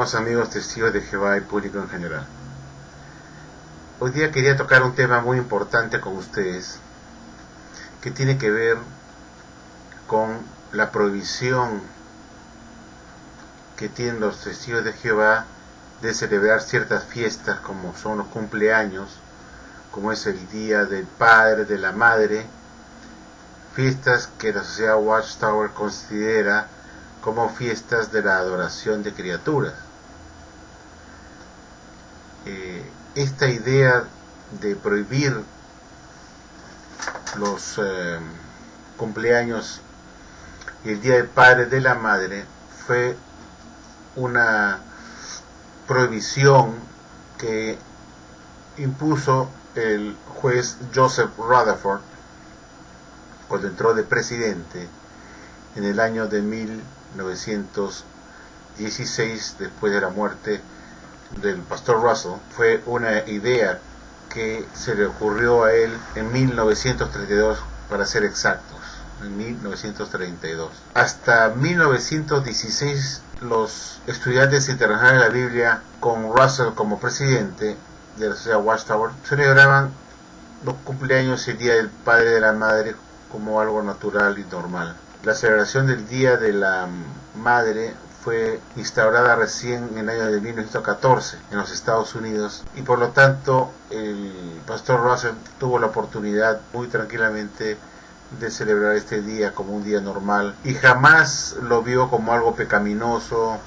Estimados amigos testigos de Jehová y público en general, hoy día quería tocar un tema muy importante con ustedes que tiene que ver con la prohibición que tienen los testigos de Jehová de celebrar ciertas fiestas como son los cumpleaños, como es el Día del Padre, de la Madre, fiestas que la sociedad Watchtower considera como fiestas de la adoración de criaturas. Esta idea de prohibir los cumpleaños y el Día del Padre, de la Madre fue una prohibición que impuso el juez Joseph Rutherford cuando entró de presidente en el año de 1916, después de la muerte del pastor Russell. Fue una idea que se le ocurrió a él en 1932, para ser exactos, en 1932. Hasta 1916, los estudiantes internacionales de la Biblia, con Russell como presidente de la sociedad Watchtower, celebraban los cumpleaños y el Día del Padre, de la Madre como algo natural y normal. La celebración del Día de la Madre fue instaurada recién en el año de 1914 en los Estados Unidos, y por lo tanto el pastor Russell tuvo la oportunidad muy tranquilamente de celebrar este día como un día normal, y jamás lo vio como algo pecaminoso,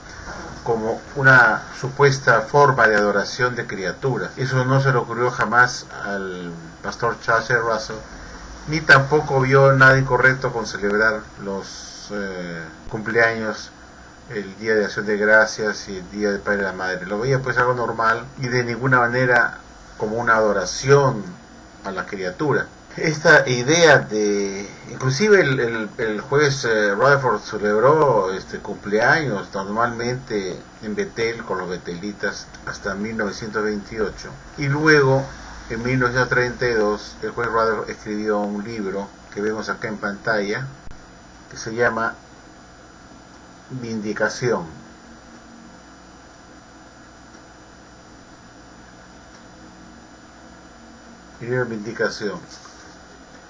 como una supuesta forma de adoración de criaturas. Eso no se le ocurrió jamás al pastor Charles Russell, ni tampoco vio nada incorrecto con celebrar los cumpleaños, el Día de Acción de Gracias y el Día del Padre y la Madre. Lo veía pues algo normal y de ninguna manera como una adoración a la criatura. Esta idea de, inclusive el juez Rutherford celebró cumpleaños normalmente en Betel con los betelitas hasta 1928, y luego en 1932 el juez Rutherford escribió un libro que vemos acá en pantalla, que se llama Vindicación. Libro de Vindicación.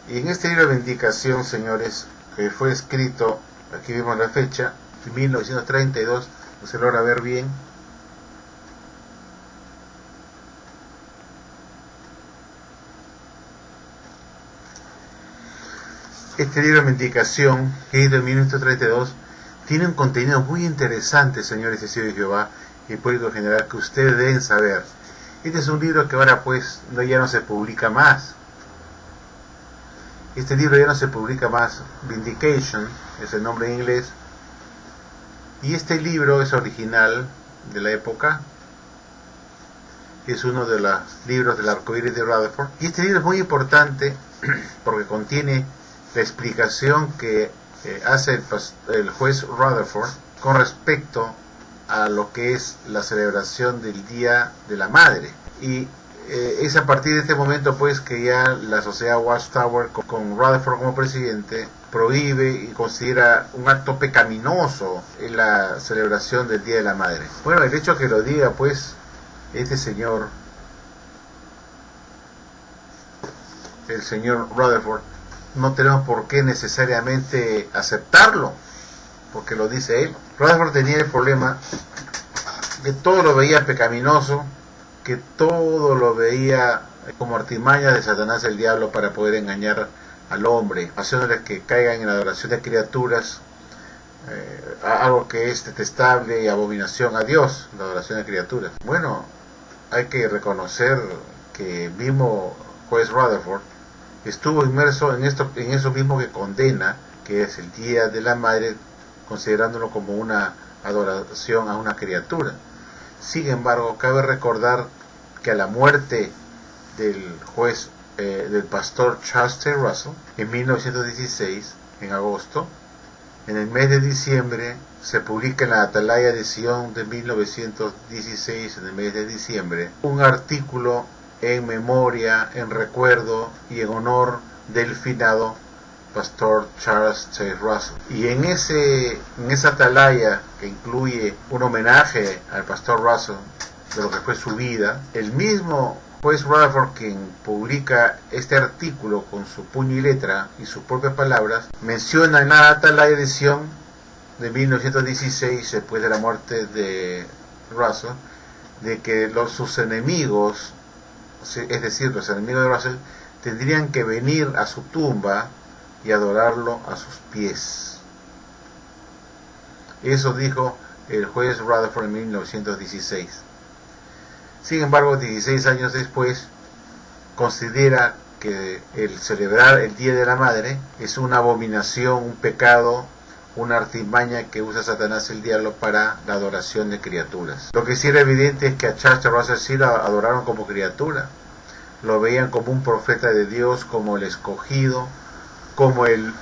Y en este libro de Vindicación, señores, que fue escrito, aquí vemos la fecha, en 1932, no se logra ver bien. Este libro de Vindicación, escrito en 1932, tiene un contenido muy interesante, señores testigos de Jehová y público general, que ustedes deben saber. Este es un libro que ahora pues ya no se publica más. Este libro ya no se publica más. Vindication es el nombre en inglés. Y este libro es original de la época. Es uno de los libros del arcoíris de Rutherford. Y este libro es muy importante porque contiene la explicación que hace el juez Rutherford con respecto a lo que es la celebración del Día de la Madre. Y es a partir de este momento pues que ya la sociedad Watchtower, con Rutherford como presidente, prohíbe y considera un acto pecaminoso en la celebración del Día de la Madre. Bueno, el hecho que lo diga pues este señor, el señor Rutherford, no tenemos por qué necesariamente aceptarlo, porque lo dice él. Rutherford tenía el problema que todo lo veía pecaminoso, que todo lo veía como artimañas de Satanás, el diablo, para poder engañar al hombre, haciéndoles que caigan en la adoración de criaturas, algo que es detestable y abominación a Dios, la adoración de criaturas. Bueno, hay que reconocer que el mismo juez Rutherford estuvo inmerso en eso mismo que condena, que es el Día de la Madre, considerándolo como una adoración a una criatura. Sin embargo, cabe recordar que a la muerte del juez, del pastor Charles T. Russell, en 1916, en agosto, en el mes de diciembre, se publica en la Atalaya de Sion de 1916, en el mes de diciembre, un artículo en memoria, en recuerdo y en honor del finado pastor Charles T. Russell. Y en esa atalaya que incluye un homenaje al pastor Russell de lo que fue su vida, el mismo juez Rutherford, quien publica este artículo con su puño y letra y sus propias palabras, menciona en la atalaya edición de 1916, después de la muerte de Russell, de que sus enemigos, es decir, los enemigos de Russell, tendrían que venir a su tumba y adorarlo a sus pies. Eso dijo el juez Rutherford en 1916. Sin embargo, 16 años después, considera que el celebrar el Día de la Madre es una abominación, un pecado, una artimaña que usa Satanás, el diablo, para la adoración de criaturas. Lo que sí era evidente es que a Charles Russell sí lo adoraron como criatura. Lo veían como un profeta de Dios, como el escogido, como el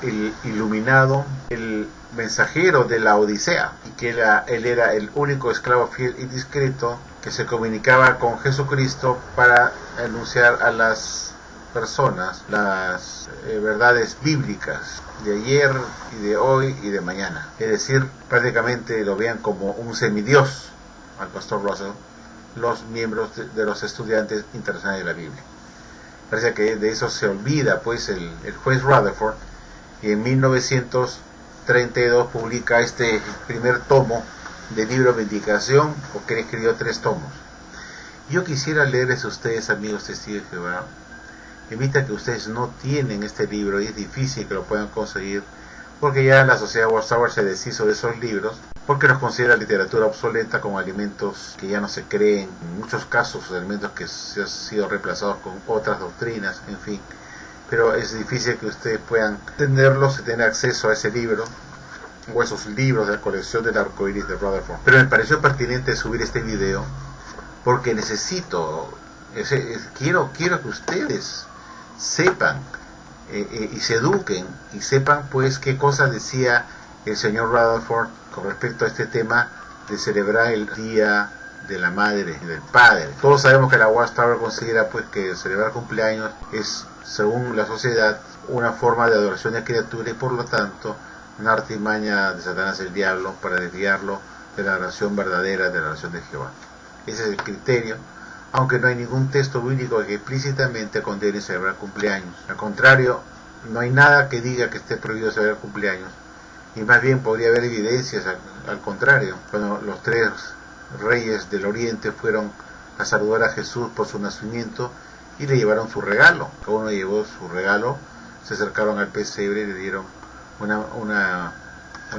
iluminado, el mensajero de la Odisea, y que él era el único esclavo fiel y discreto que se comunicaba con Jesucristo para anunciar a las personas las verdades bíblicas de ayer y de hoy y de mañana. Es decir, prácticamente lo veían como un semidios al pastor Russell, los miembros de los estudiantes internacionales de la Biblia. Parece que de eso se olvida pues el juez Rutherford, y en 1932 publica este primer tomo del libro Vindicación, porque él escribió 3 tomos. Yo quisiera leerles a ustedes, amigos testigos de Jehová, invita que ustedes no tienen este libro y es difícil que lo puedan conseguir, porque ya la sociedad Watchtower se deshizo de esos libros, porque los considera literatura obsoleta, como alimentos que ya no se creen, en muchos casos alimentos que se han sido reemplazados con otras doctrinas, en fin. Pero es difícil que ustedes puedan tenerlos y tener acceso a ese libro, o esos libros de la colección del arcoíris de Rutherford. Pero me pareció pertinente subir este video, porque quiero que ustedes sepan y se eduquen y sepan pues qué cosas decía el señor Rutherford con respecto a este tema de celebrar el Día de la Madre y del Padre. Todos sabemos que la Watchtower considera pues que celebrar cumpleaños es, según la sociedad, una forma de adoración de criatura y por lo tanto una artimaña de Satanás, el diablo, para desviarlo de la oración verdadera, de la oración de Jehová. Ese es el criterio, aunque no hay ningún texto bíblico que explícitamente condene celebrar cumpleaños. Al contrario, no hay nada que diga que esté prohibido celebrar cumpleaños, y más bien podría haber evidencias al contrario. Cuando los 3 reyes del oriente fueron a saludar a Jesús por su nacimiento y le llevaron su regalo, cada uno llevó su regalo, se acercaron al pesebre y le dieron una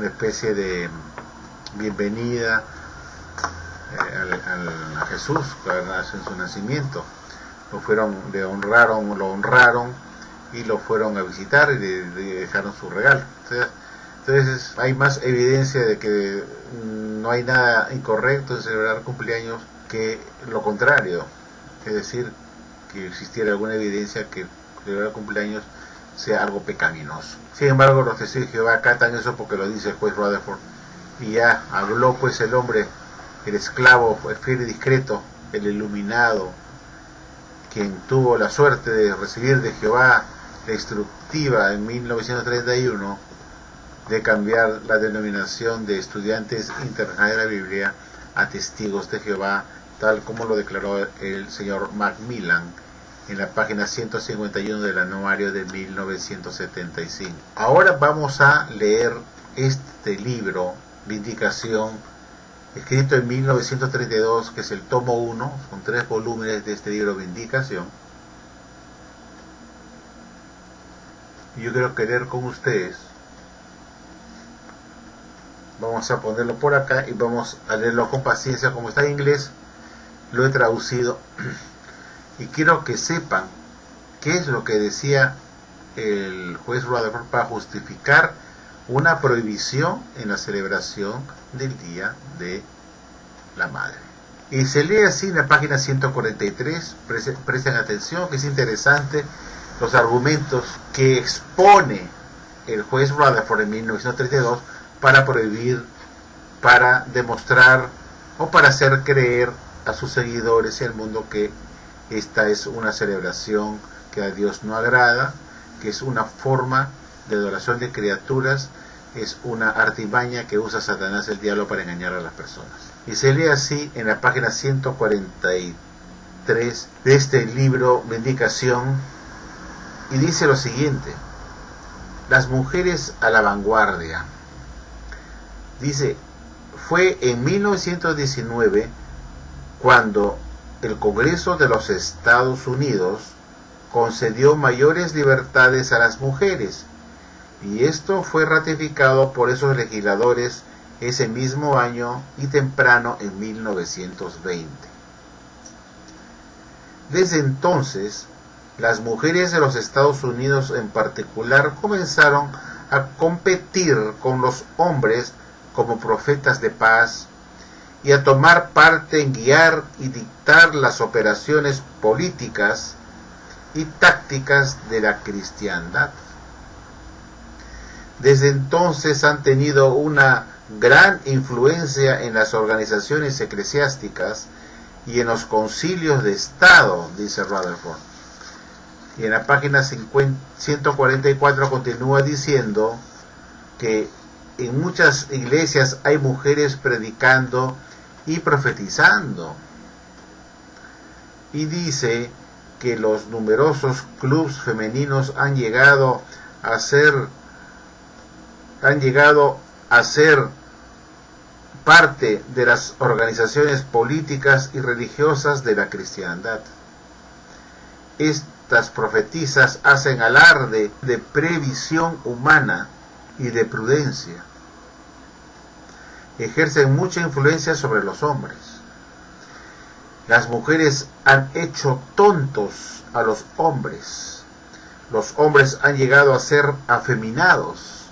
especie de bienvenida a Jesús en su nacimiento. Lo honraron y lo fueron a visitar y le dejaron su regalo. Entonces hay más evidencia de que no hay nada incorrecto en celebrar cumpleaños que lo contrario, es decir, que existiera alguna evidencia que celebrar cumpleaños sea algo pecaminoso. Sin embargo, los testigos de Jehová acatan eso porque lo dice el juez Rutherford, y ya habló pues el hombre, el esclavo, el fiel y discreto, el iluminado, quien tuvo la suerte de recibir de Jehová la instructiva en 1931 de cambiar la denominación de Estudiantes Internacionales de la Biblia a Testigos de Jehová, tal como lo declaró el señor Macmillan en la página 151 del anuario de 1975. Ahora vamos a leer este libro, Vindicación, escrito en 1932, que es el tomo 1, son 3 volúmenes de este libro, Vindicación. Y yo quiero leer con ustedes. Vamos a ponerlo por acá y vamos a leerlo con paciencia. Como está en inglés, lo he traducido. Y quiero que sepan qué es lo que decía el juez Rutherford para justificar una prohibición en la celebración del Día de la Madre. Y se lee así en la página 143, presten atención, que es interesante los argumentos que expone el juez Rutherford en 1932 para prohibir, para demostrar o para hacer creer a sus seguidores y al mundo que esta es una celebración que a Dios no agrada, que es una forma de adoración de criaturas, es una artimaña que usa Satanás, el diablo, para engañar a las personas. Y se lee así en la página 143 de este libro, Vindicación, y dice lo siguiente: las mujeres a la vanguardia. Dice, fue en 1919 cuando el Congreso de los Estados Unidos concedió mayores libertades a las mujeres, y esto fue ratificado por esos legisladores ese mismo año y temprano en 1920. Desde entonces, las mujeres de los Estados Unidos en particular comenzaron a competir con los hombres como profetas de paz y a tomar parte en guiar y dictar las operaciones políticas y tácticas de la cristiandad. Desde entonces han tenido una gran influencia en las organizaciones eclesiásticas y en los concilios de Estado, dice Rutherford. Y en la página 144 continúa diciendo que en muchas iglesias hay mujeres predicando y profetizando. Y dice que los numerosos clubes femeninos han llegado a ser parte de las organizaciones políticas y religiosas de la cristiandad. Estas profetisas hacen alarde de previsión humana y de prudencia. Ejercen mucha influencia sobre los hombres. Las mujeres han hecho tontos a los hombres. Los hombres han llegado a ser afeminados,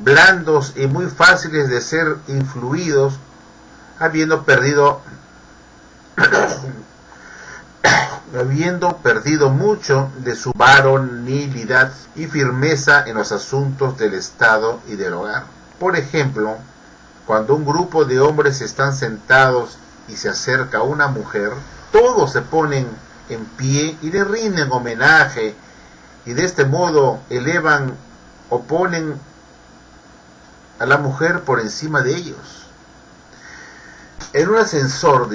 blandos y muy fáciles de ser influidos, habiendo perdido mucho de su varonilidad y firmeza en los asuntos del Estado y del hogar. Por ejemplo, cuando un grupo de hombres están sentados y se acerca una mujer, todos se ponen en pie y le rinden homenaje, y de este modo elevan o ponen a la mujer por encima de ellos. En un ascensor,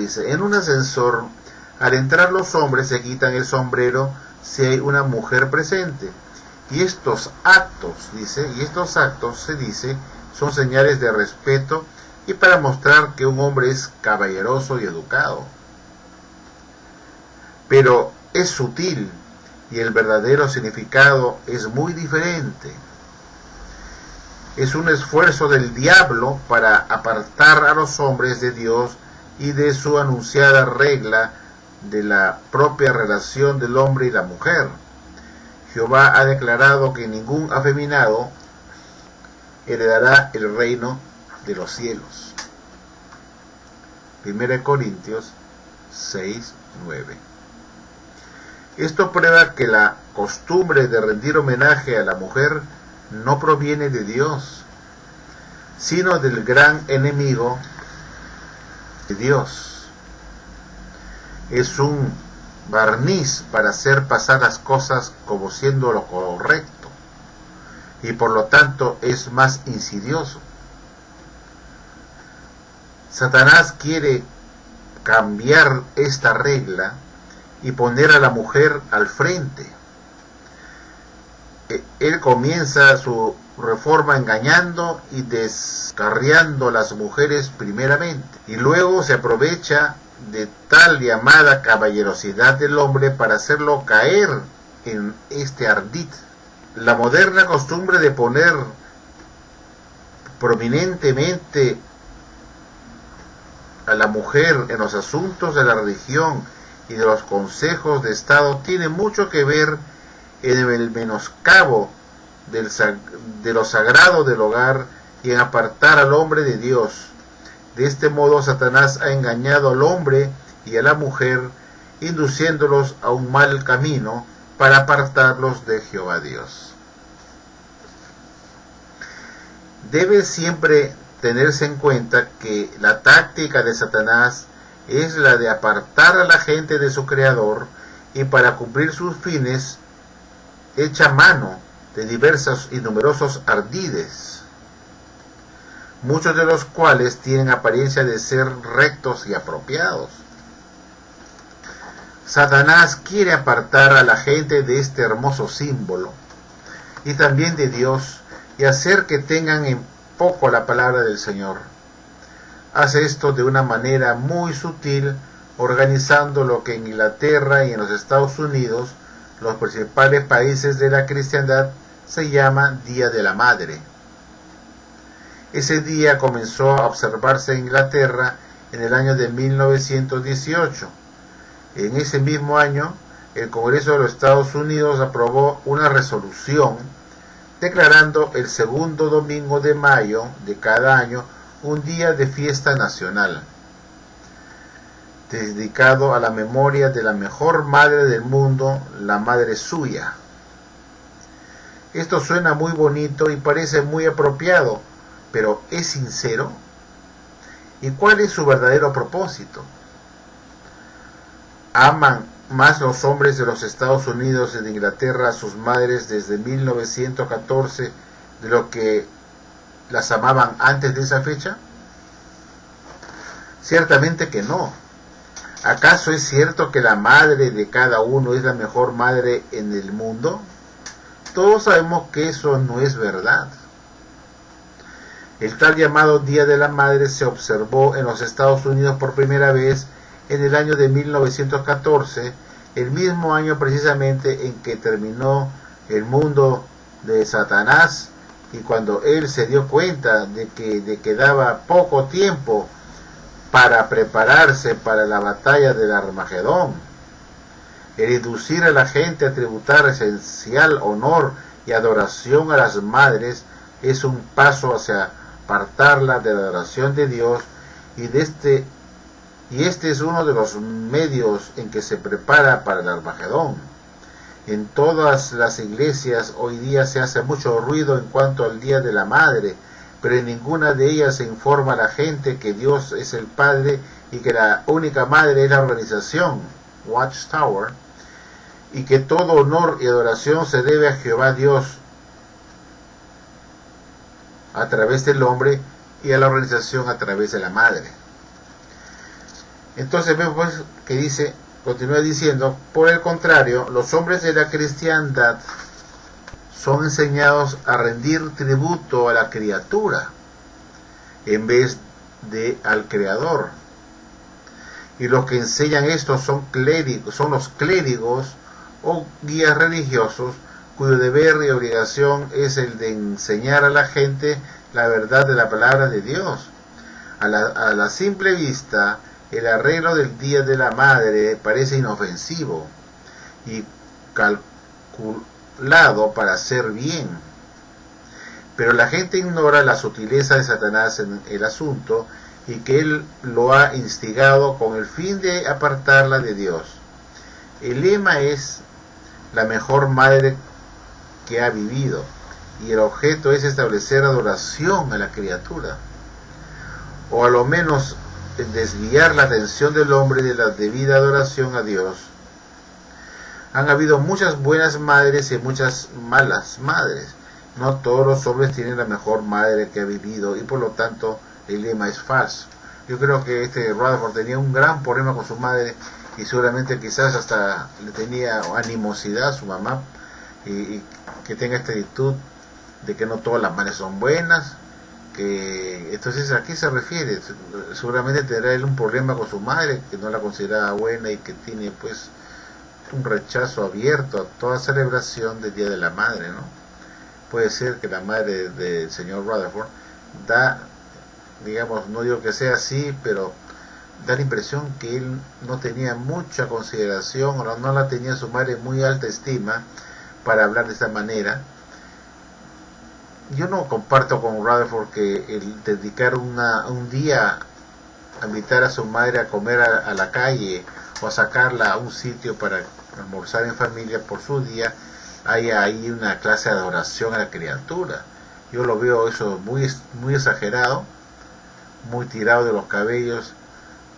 al entrar los hombres se quitan el sombrero si hay una mujer presente. Y estos actos, se dice, son señales de respeto y para mostrar que un hombre es caballeroso y educado. Pero es sutil y el verdadero significado es muy diferente. Es un esfuerzo del diablo para apartar a los hombres de Dios y de su anunciada regla de la propia relación del hombre y la mujer. Jehová ha declarado que ningún afeminado heredará el reino de los cielos. 1 Corintios 6:9. Esto prueba que la costumbre de rendir homenaje a la mujer no proviene de Dios, sino del gran enemigo de Dios. Es un barniz para hacer pasar las cosas como siendo lo correcto, y por lo tanto es más insidioso. Satanás quiere cambiar esta regla y poner a la mujer al frente. Él comienza su reforma engañando y descarriando a las mujeres primeramente, y luego se aprovecha de tal llamada caballerosidad del hombre para hacerlo caer en este ardid. La moderna costumbre de poner prominentemente a la mujer en los asuntos de la religión y de los consejos de Estado tiene mucho que ver en el menoscabo de lo sagrado del hogar y en apartar al hombre de Dios. De este modo Satanás ha engañado al hombre y a la mujer, induciéndolos a un mal camino para apartarlos de Jehová Dios. Debe siempre tenerse en cuenta que la táctica de Satanás es la de apartar a la gente de su Creador, y para cumplir sus fines echa mano de diversos y numerosos ardides, muchos de los cuales tienen apariencia de ser rectos y apropiados. Satanás quiere apartar a la gente de este hermoso símbolo y también de Dios y hacer que tengan en poco la palabra del Señor. Hace esto de una manera muy sutil, organizando lo que en Inglaterra y en los Estados Unidos, los principales países de la cristiandad, se llama Día de la Madre. Ese día comenzó a observarse en Inglaterra en el año de 1918. En ese mismo año, el Congreso de los Estados Unidos aprobó una resolución declarando el segundo domingo de mayo de cada año un día de fiesta nacional, dedicado a la memoria de la mejor madre del mundo, la Madre Suya. Esto suena muy bonito y parece muy apropiado, pero ¿es sincero? ¿Y cuál es su verdadero propósito? ¿Aman más los hombres de los Estados Unidos y de Inglaterra a sus madres desde 1914 de lo que las amaban antes de esa fecha? Ciertamente que no. ¿Acaso es cierto que la madre de cada uno es la mejor madre en el mundo? Todos sabemos que eso no es verdad. El tal llamado Día de la Madre se observó en los Estados Unidos por primera vez en el año de 1914, el mismo año precisamente en que terminó el mundo de Satanás y cuando él se dio cuenta de que quedaba poco tiempo para prepararse para la batalla del Armagedón. El inducir a la gente a tributar esencial honor y adoración a las madres es un paso hacia apartarla de la adoración de Dios y este es uno de los medios en que se prepara para el Armagedón. En todas las iglesias hoy día se hace mucho ruido en cuanto al Día de la Madre, pero en ninguna de ellas se informa a la gente que Dios es el Padre y que la única madre es la organización Watchtower, y que todo honor y adoración se debe a Jehová Dios a través del hombre y a la organización a través de la madre. Entonces vemos pues que dice, continúa diciendo, por el contrario, los hombres de la cristiandad son enseñados a rendir tributo a la criatura en vez de al Creador. Y los que enseñan esto son los clérigos o guías religiosos cuyo deber y obligación es el de enseñar a la gente la verdad de la palabra de Dios. A la simple vista, el arreglo del Día de la Madre parece inofensivo y calculado para hacer bien. Pero la gente ignora la sutileza de Satanás en el asunto y que él lo ha instigado con el fin de apartarla de Dios. El lema es la mejor madre que ha vivido y el objeto es establecer adoración a la criatura, o a lo menos desviar la atención del hombre de la debida adoración a Dios. Han habido muchas buenas madres y muchas malas madres. No todos los hombres tienen la mejor madre que ha vivido y por lo tanto el lema es falso. Yo creo que Rutherford tenía un gran problema con su madre y seguramente quizás hasta le tenía animosidad a su mamá y que tenga esta actitud de que no todas las madres son buenas, que entonces aquí se refiere, seguramente tendrá él un problema con su madre que no la consideraba buena y que tiene pues un rechazo abierto a toda celebración del Día de la Madre, ¿no? Puede ser que la madre del señor Rutherford digamos, no digo que sea así, pero da la impresión que él no tenía mucha consideración o no la tenía su madre en muy alta estima para hablar de esta manera. Yo no comparto con Rutherford que el dedicar un día a invitar a su madre a comer a la calle o a sacarla a un sitio para almorzar en familia por su día, haya ahí una clase de adoración a la criatura. Yo lo veo eso muy exagerado, muy tirado de los cabellos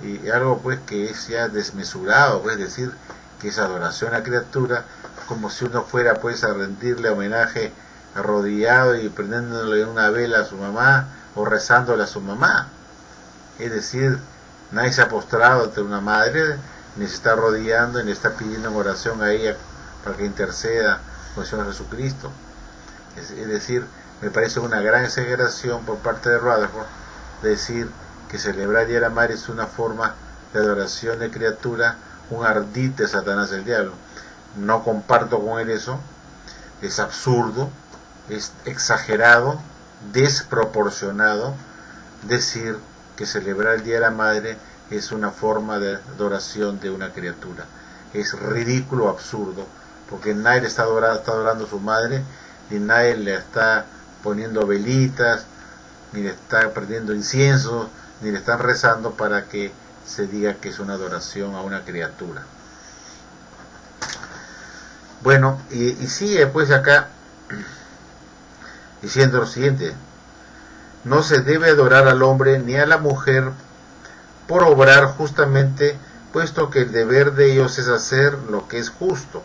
y algo pues que es ya desmesurado, pues decir que esa adoración a la criatura como si uno fuera pues a rendirle homenaje arrodillado y prendiéndole una vela a su mamá o rezándole a su mamá. Es decir, nadie se ha postrado ante una madre, ni se está arrodillando, ni está pidiendo en oración a ella para que interceda con el Señor Jesucristo. Es decir, me parece una gran exageración por parte de Rutherford decir que celebrar el Día de la Madre es una forma de adoración de criatura, un ardid de Satanás el diablo. No comparto con él eso, es absurdo, es exagerado, desproporcionado decir que celebrar el Día de la Madre es una forma de adoración de una criatura. Es ridículo, absurdo, porque nadie le está adorando a su madre, ni nadie le está poniendo velitas, ni le está prendiendo incienso, ni le están rezando para que se diga que es una adoración a una criatura. Bueno, y sigue pues acá diciendo lo siguiente: no se debe adorar al hombre ni a la mujer por obrar justamente, puesto que el deber de ellos es hacer lo que es justo.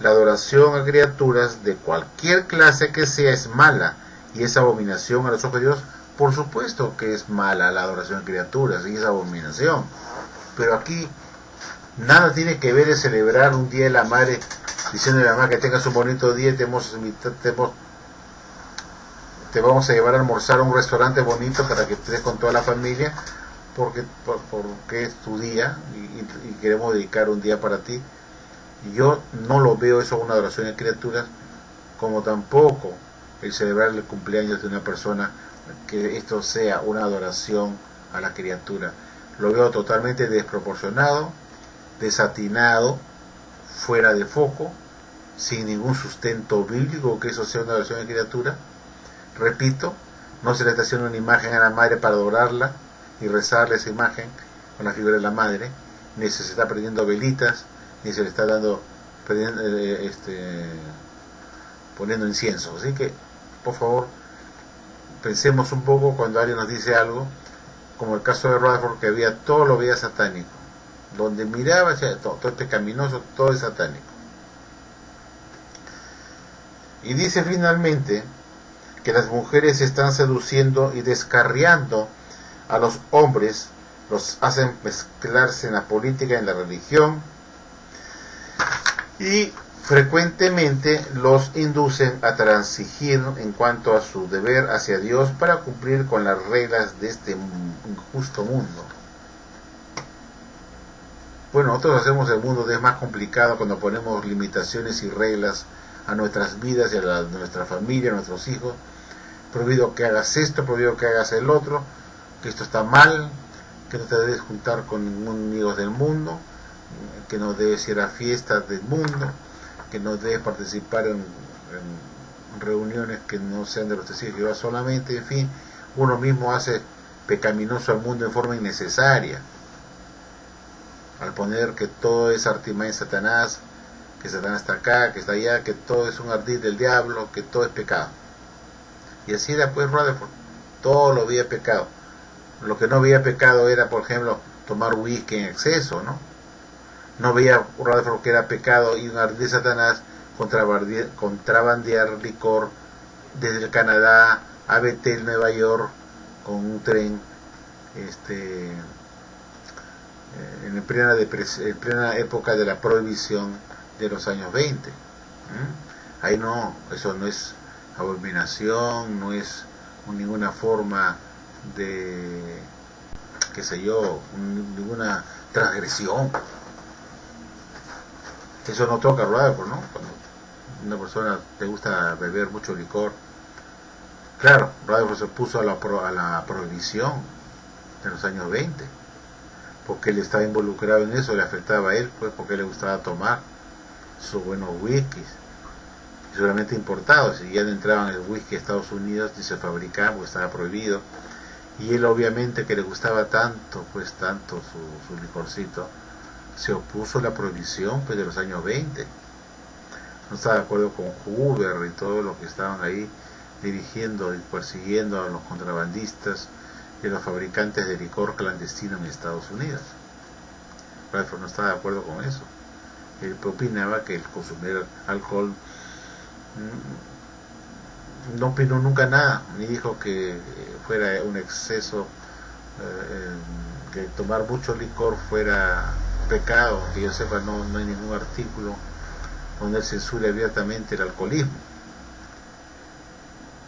La adoración a criaturas de cualquier clase que sea es mala y es abominación a los ojos de Dios. Por supuesto que es mala la adoración a criaturas y es abominación, pero aquí nada tiene que ver de celebrar un Día de la Madre diciendo a la mamá que tengas un bonito día, te vamos a llevar a almorzar a un restaurante bonito para que estés con toda la familia, porque es tu día y queremos dedicar un día para ti. Y yo no lo veo eso una adoración de criaturas, como tampoco el celebrar el cumpleaños de una persona, que esto sea una adoración a la criatura. Lo veo totalmente desproporcionado, desatinado, fuera de foco, sin ningún sustento bíblico que eso sea una adoración de criatura. Repito, no se le está haciendo una imagen a la madre para adorarla y rezarle esa imagen con la figura de la madre, ni se está prendiendo velitas, ni se le está poniendo incienso. Así que, por favor, pensemos un poco cuando alguien nos dice algo, como el caso de Rutherford, que todo lo veía satánico. Donde miraba, todo es pecaminoso, todo es satánico. Y dice finalmente que las mujeres están seduciendo y descarriando a los hombres, los hacen mezclarse en la política y en la religión, y frecuentemente los inducen a transigir en cuanto a su deber hacia Dios para cumplir con las reglas de este injusto mundo. Bueno, nosotros hacemos el mundo más complicado cuando ponemos limitaciones y reglas a nuestras vidas y a nuestra familia, a nuestros hijos. Prohibido que hagas esto, prohibido que hagas el otro, que esto está mal, que no te debes juntar con ningún amigo del mundo, que no debes ir a fiestas del mundo, que no debes participar en reuniones que no sean de los testigos de Jehová solamente. En fin, uno mismo hace pecaminoso al mundo en forma innecesaria, al poner que todo es artimaña de Satanás, que Satanás está acá, que está allá, que todo es un ardid del diablo, que todo es pecado. Y así era pues Rutherford, todo lo veía pecado. Lo que no veía pecado era, por ejemplo, tomar whisky en exceso, ¿no? No veía Rutherford que era pecado y un ardid de Satanás contrabandear licor desde el Canadá a Bethel, Nueva York, con un tren, en plena época de la prohibición de los años 20. Ahí no, eso no es abominación, no es ninguna forma de, qué sé yo, ninguna transgresión. Eso no toca Rutherford, ¿no? Cuando una persona te gusta beber mucho licor, claro, Rutherford se puso a la prohibición de los años 20, porque él estaba involucrado en eso, le afectaba a él, pues porque le gustaba tomar sus buenos whiskies, seguramente importados, y ya no entraban el whisky a Estados Unidos ni se fabricaban porque estaba prohibido, y él obviamente que le gustaba tanto su licorcito, se opuso a la prohibición pues de los años 20, no estaba de acuerdo con Hoover y todos los que estaban ahí dirigiendo y persiguiendo a los contrabandistas y a los fabricantes de licor clandestino en Estados Unidos. Rutherford no estaba de acuerdo con eso. Él opinaba que el consumir alcohol no opinó nunca nada, ni dijo que fuera un exceso, que tomar mucho licor fuera pecado. Que yo sepa, no hay ningún artículo donde él censure abiertamente el alcoholismo.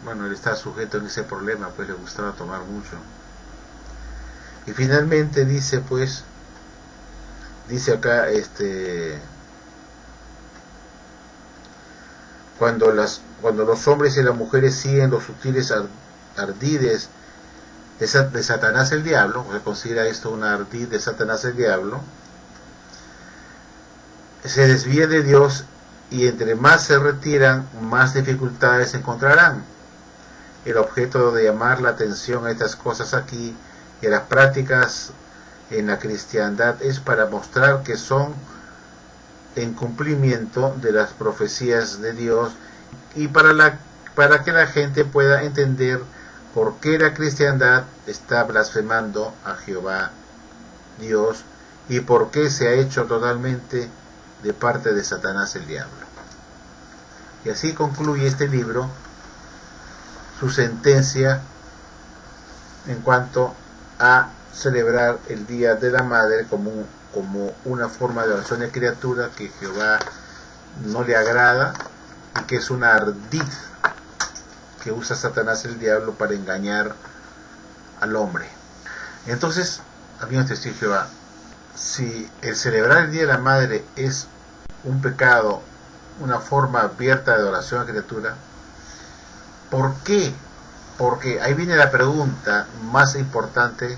Bueno, él está sujeto en ese problema, pues le gustaba tomar mucho. Y finalmente dice acá, cuando los hombres y las mujeres siguen los sutiles ardides de Satanás el diablo, se considera esto una ardid de Satanás el diablo, se desvían de Dios, y entre más se retiran, más dificultades encontrarán. El objeto de llamar la atención a estas cosas aquí y a las prácticas en la cristiandad es para mostrar que son en cumplimiento de las profecías de Dios, y para que la gente pueda entender por qué la cristiandad está blasfemando a Jehová Dios y por qué se ha hecho totalmente de parte de Satanás el diablo. Y así concluye este libro su sentencia en cuanto a celebrar el Día de la Madre como una forma de oración de criatura que Jehová no le agrada, y que es una ardid que usa Satanás el diablo para engañar al hombre. Entonces, amigos testigos de Jehová, si el celebrar el Día de la Madre es un pecado, una forma abierta de adoración a criatura, ¿por qué? Porque ahí viene la pregunta más importante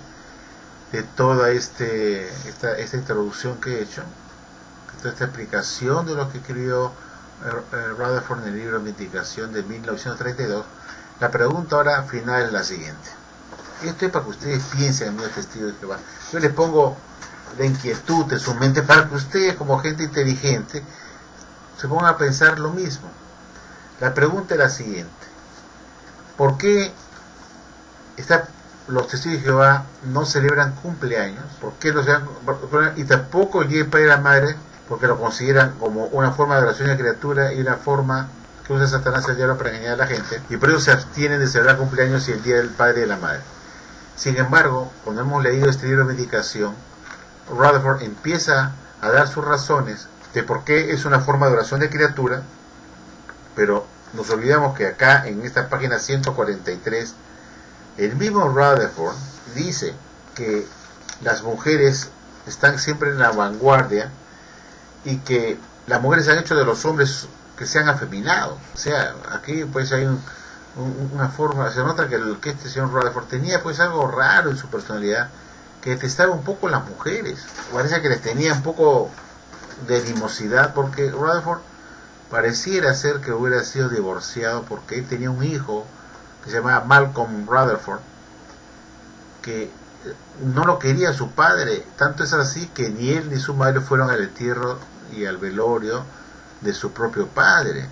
de toda esta introducción que he hecho, toda esta explicación de lo que escribió Rutherford en el libro de Mitigación de 1932. La pregunta ahora final es la siguiente. Esto es para que ustedes piensen, amigos testigos de Jehová. Yo les pongo la inquietud en su mente para que ustedes, como gente inteligente, se pongan a pensar lo mismo. La pregunta es la siguiente: ¿por qué los testigos de Jehová no celebran cumpleaños? ¿Por qué no celebran? Y tampoco el Día del Padre y la Madre, porque lo consideran como una forma de oración de criatura y una forma que usa Satanás el diablo para engañar a la gente, y por eso se abstienen de celebrar cumpleaños y el Día del Padre y de la Madre. Sin embargo, cuando hemos leído este libro de Medicación, Rutherford empieza a dar sus razones de por qué es una forma de oración de criatura, pero nos olvidamos que acá en esta página 143 el mismo Rutherford dice que las mujeres están siempre en la vanguardia y que las mujeres han hecho de los hombres que sean afeminados. O sea, aquí pues hay una forma, se nota que este señor Rutherford tenía pues algo raro en su personalidad, que detestaba un poco a las mujeres. Parece que les tenía un poco de animosidad, porque Rutherford pareciera ser que hubiera sido divorciado, porque él tenía un hijo que se llamaba Malcolm Rutherford, que no lo quería su padre. Tanto es así que ni él ni su madre fueron al entierro y al velorio de su propio padre.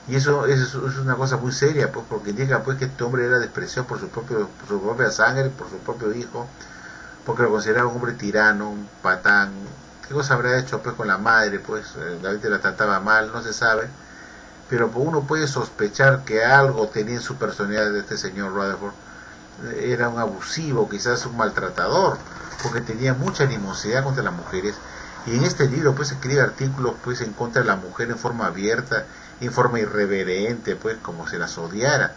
Y eso es una cosa muy seria, pues, porque indica pues que este hombre era despreciado por su propia sangre, por su propio hijo, porque lo consideraba un hombre tirano, un patán. ¿Qué cosa habrá hecho pues con la madre? Pues la gente la trataba mal, no se sabe, pero uno puede sospechar que algo tenía en su personalidad de este señor Rutherford. Era un abusivo, quizás un maltratador, porque tenía mucha animosidad contra las mujeres. Y en este libro pues escribe artículos pues en contra de la mujer en forma abierta, en forma irreverente, pues como si las odiara.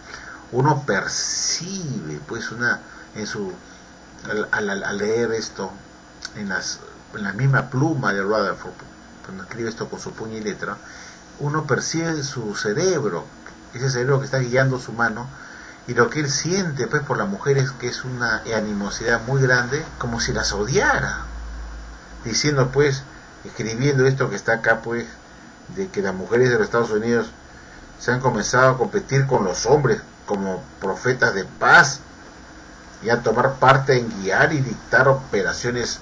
Uno percibe pues al leer esto en la misma pluma de Rutherford, cuando escribe esto con su puño y letra, uno percibe su cerebro, ese cerebro que está guiando su mano, y lo que él siente pues por las mujeres, que es una animosidad muy grande, como si las odiara, diciendo pues, escribiendo esto que está acá pues, de que las mujeres de los Estados Unidos se han comenzado a competir con los hombres como profetas de paz, y a tomar parte en guiar y dictar operaciones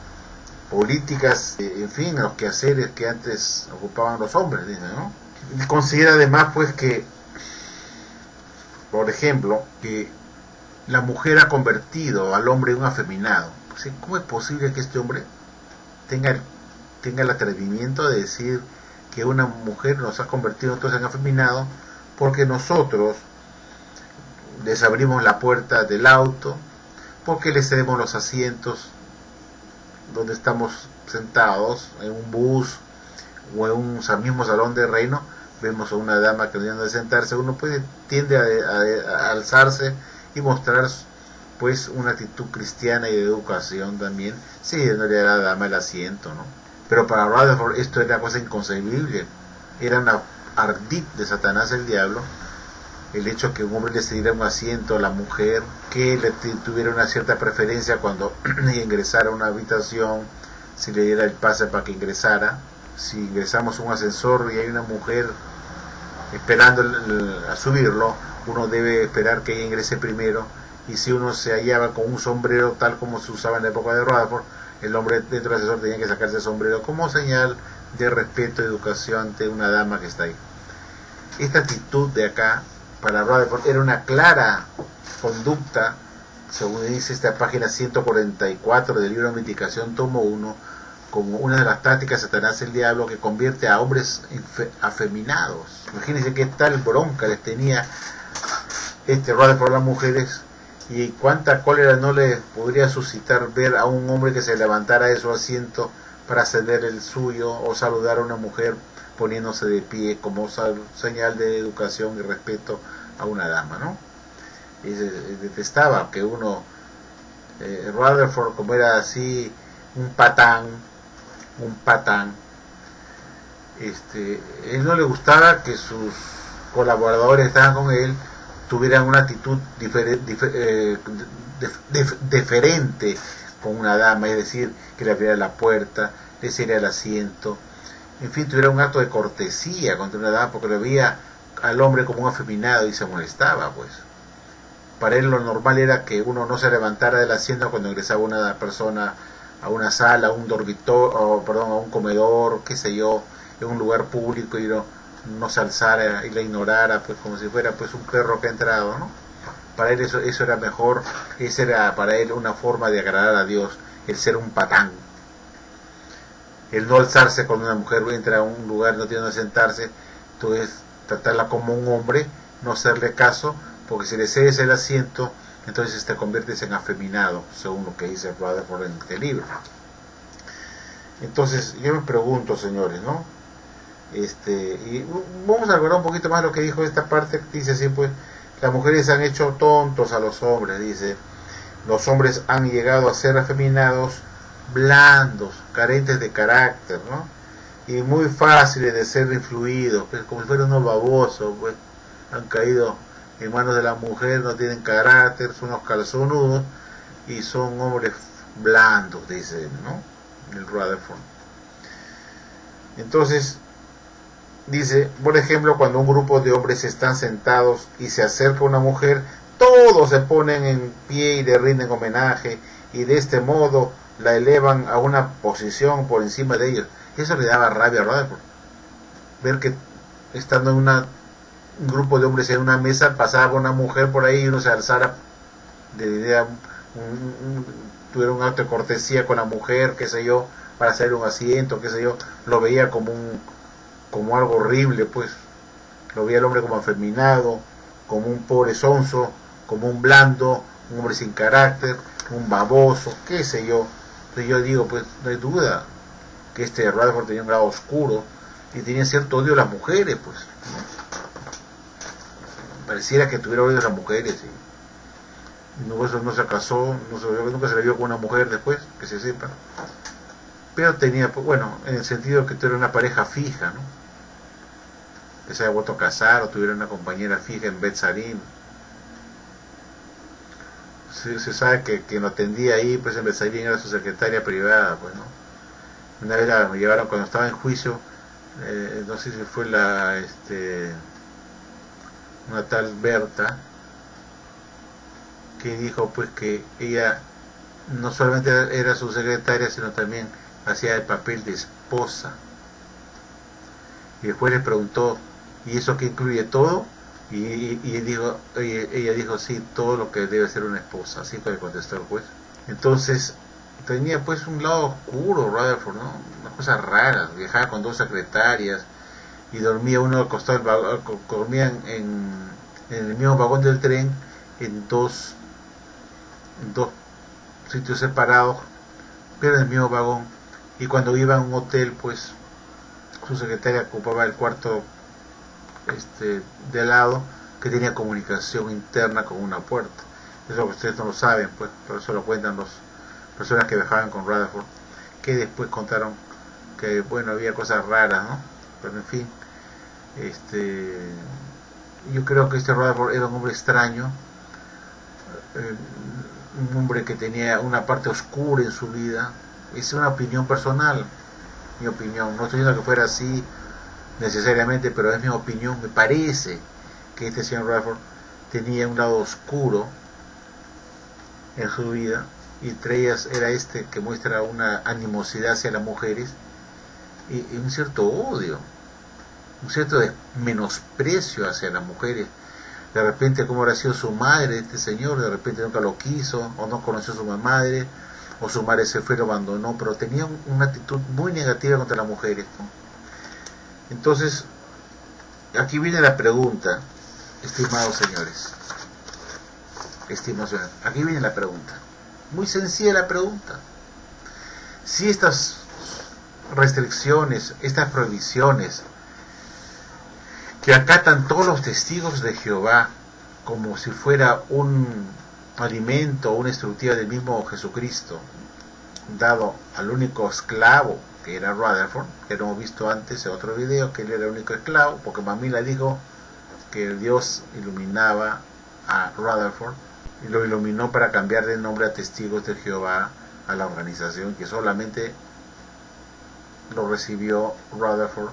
políticas, en fin, a los quehaceres que antes ocupaban los hombres, dice, ¿no? Y considera además pues que, por ejemplo, que la mujer ha convertido al hombre en un afeminado. ¿Cómo es posible que este hombre tenga tenga el atrevimiento de decir que una mujer nos ha convertido nosotros en afeminados porque nosotros les abrimos la puerta del auto, porque les cedemos los asientos donde estamos sentados, en un bus o en un mismo salón de reino, vemos a una dama que viene a sentarse, uno tiende a alzarse y mostrar pues una actitud cristiana y de educación también, sí, dándole a la dama el asiento, ¿no? Pero para Rutherford esto era una cosa inconcebible, era una ardid de Satanás el diablo, el hecho que un hombre le cediera un asiento a la mujer, que le tuviera una cierta preferencia cuando ingresara a una habitación, si le diera el pase para que ingresara. Si ingresamos a un ascensor y hay una mujer esperando a subirlo, uno debe esperar que ella ingrese primero, y si uno se hallaba con un sombrero tal como se usaba en la época de Rutherford, el hombre dentro del ascensor tenía que sacarse el sombrero como señal de respeto y educación ante una dama que está ahí. Esta actitud de acá para Rutherford era una clara conducta, según dice esta página 144 del libro de Mitigación, tomo 1, como una de las tácticas de Satanás el diablo que convierte a hombres afeminados. Imagínense qué tal bronca les tenía Rutherford a las mujeres, y cuánta cólera no le podría suscitar ver a un hombre que se levantara de su asiento para ceder el suyo, o saludar a una mujer poniéndose de pie como señal de educación y respeto a una dama, ¿no? Y detestaba que uno, Rutherford, como era así un patán, él no le gustaba que sus colaboradores que estaban con él tuvieran una actitud deferente con una dama, es decir, que le abriera la puerta, le cediera el asiento, en fin, tuviera un acto de cortesía contra una dama, porque lo veía al hombre como un afeminado y se molestaba, pues. Para él lo normal era que uno no se levantara del asiento cuando ingresaba una persona a una sala, a un dormitorio, a un comedor, qué sé yo, en un lugar público, y no se alzara y la ignorara, pues como si fuera pues un perro que ha entrado, ¿no? Para él eso era mejor, esa era para él una forma de agradar a Dios, el ser un patán. El no alzarse cuando una mujer entra a un lugar, no tiene donde sentarse, entonces tratarla como un hombre, no hacerle caso, porque si le cedes el asiento, entonces te conviertes en afeminado, según lo que dice Rutherford en este libro. Entonces yo me pregunto, señores, ¿no? Y vamos a hablar un poquito más de lo que dijo esta parte. Dice así, pues, las mujeres han hecho tontos a los hombres, dice, los hombres han llegado a ser afeminados, blandos, carentes de carácter, ¿no? Y muy fáciles de ser influidos, pues, como si fueran unos babosos, pues, han caído en manos de la mujer, no tienen carácter, son unos calzonudos y son hombres blandos, dice, ¿no? El Rutherford. Entonces dice, por ejemplo, cuando un grupo de hombres están sentados y se acerca una mujer, todos se ponen en pie y le rinden homenaje, y de este modo la elevan a una posición por encima de ellos. Eso le daba rabia a Rutherford, ver que estando en un grupo de hombres en una mesa, pasaba una mujer por ahí y uno se alzara tuviera un acto de cortesía con la mujer, qué sé yo, para hacer un asiento, qué sé yo, lo veía como algo horrible, pues, lo veía el hombre como afeminado, como un pobre sonso, como un blando, un hombre sin carácter, un baboso, qué sé yo. Entonces yo digo, pues, no hay duda que Rutherford tenía un grado oscuro y tenía cierto odio a las mujeres, pues, ¿no? Pareciera que tuviera odio a las mujeres, ¿sí? No, eso no se casó, nunca se le vio con una mujer después, que se sepa. Pero tenía, bueno, en el sentido que tuviera una pareja fija, ¿no? Que se haya vuelto a casar o tuviera una compañera fija en Betzarim. Se sabe que quien lo atendía ahí, pues en Betzarim era su secretaria privada, pues, ¿no? Una vez me llevaron cuando estaba en juicio, no sé si fue una tal Berta, que dijo pues que ella no solamente era su secretaria, sino también hacía el papel de esposa. Y después le preguntó, ¿y eso qué incluye todo? Y ella dijo, sí, todo lo que debe ser una esposa. Así fue, contestó el juez. Entonces tenía pues un lado oscuro Rutherford, ¿no? Unas cosas raras, viajaba con 2 secretarias y dormía uno al costado del vagón, dormían en el mismo vagón del tren en dos sitios separados, pero en el mismo vagón. Y cuando iba a un hotel, pues su secretaria ocupaba el cuarto de al lado, que tenía comunicación interna con una puerta. Eso que ustedes no lo saben, pues, por eso lo cuentan las personas que viajaban con Rutherford, que después contaron que, bueno, había cosas raras, ¿no? Pero en fin, yo creo que Rutherford era un hombre extraño, un hombre que tenía una parte oscura en su vida. Es una opinión personal, mi opinión, no estoy diciendo que fuera así necesariamente, pero es mi opinión. Me parece que este señor Rutherford tenía un lado oscuro en su vida, y entre ellas era que muestra una animosidad hacia las mujeres y un cierto odio, un cierto menosprecio hacia las mujeres. De repente, como habrá sido su madre, este señor, de repente nunca lo quiso, o no conoció a su madre, o su madre se fue y lo abandonó, pero tenía una actitud muy negativa contra las mujeres, ¿no? Entonces, aquí viene la pregunta, estimados señores, aquí viene la pregunta, muy sencilla la pregunta. Si estas restricciones, estas prohibiciones que acatan todos los testigos de Jehová como si fuera un alimento, una instructiva del mismo Jesucristo, dado al único esclavo que era Rutherford, que lo hemos visto antes en otro video, que él era el único esclavo, porque Mamila dijo que Dios iluminaba a Rutherford y lo iluminó para cambiar de nombre a Testigos de Jehová a la organización, que solamente lo recibió Rutherford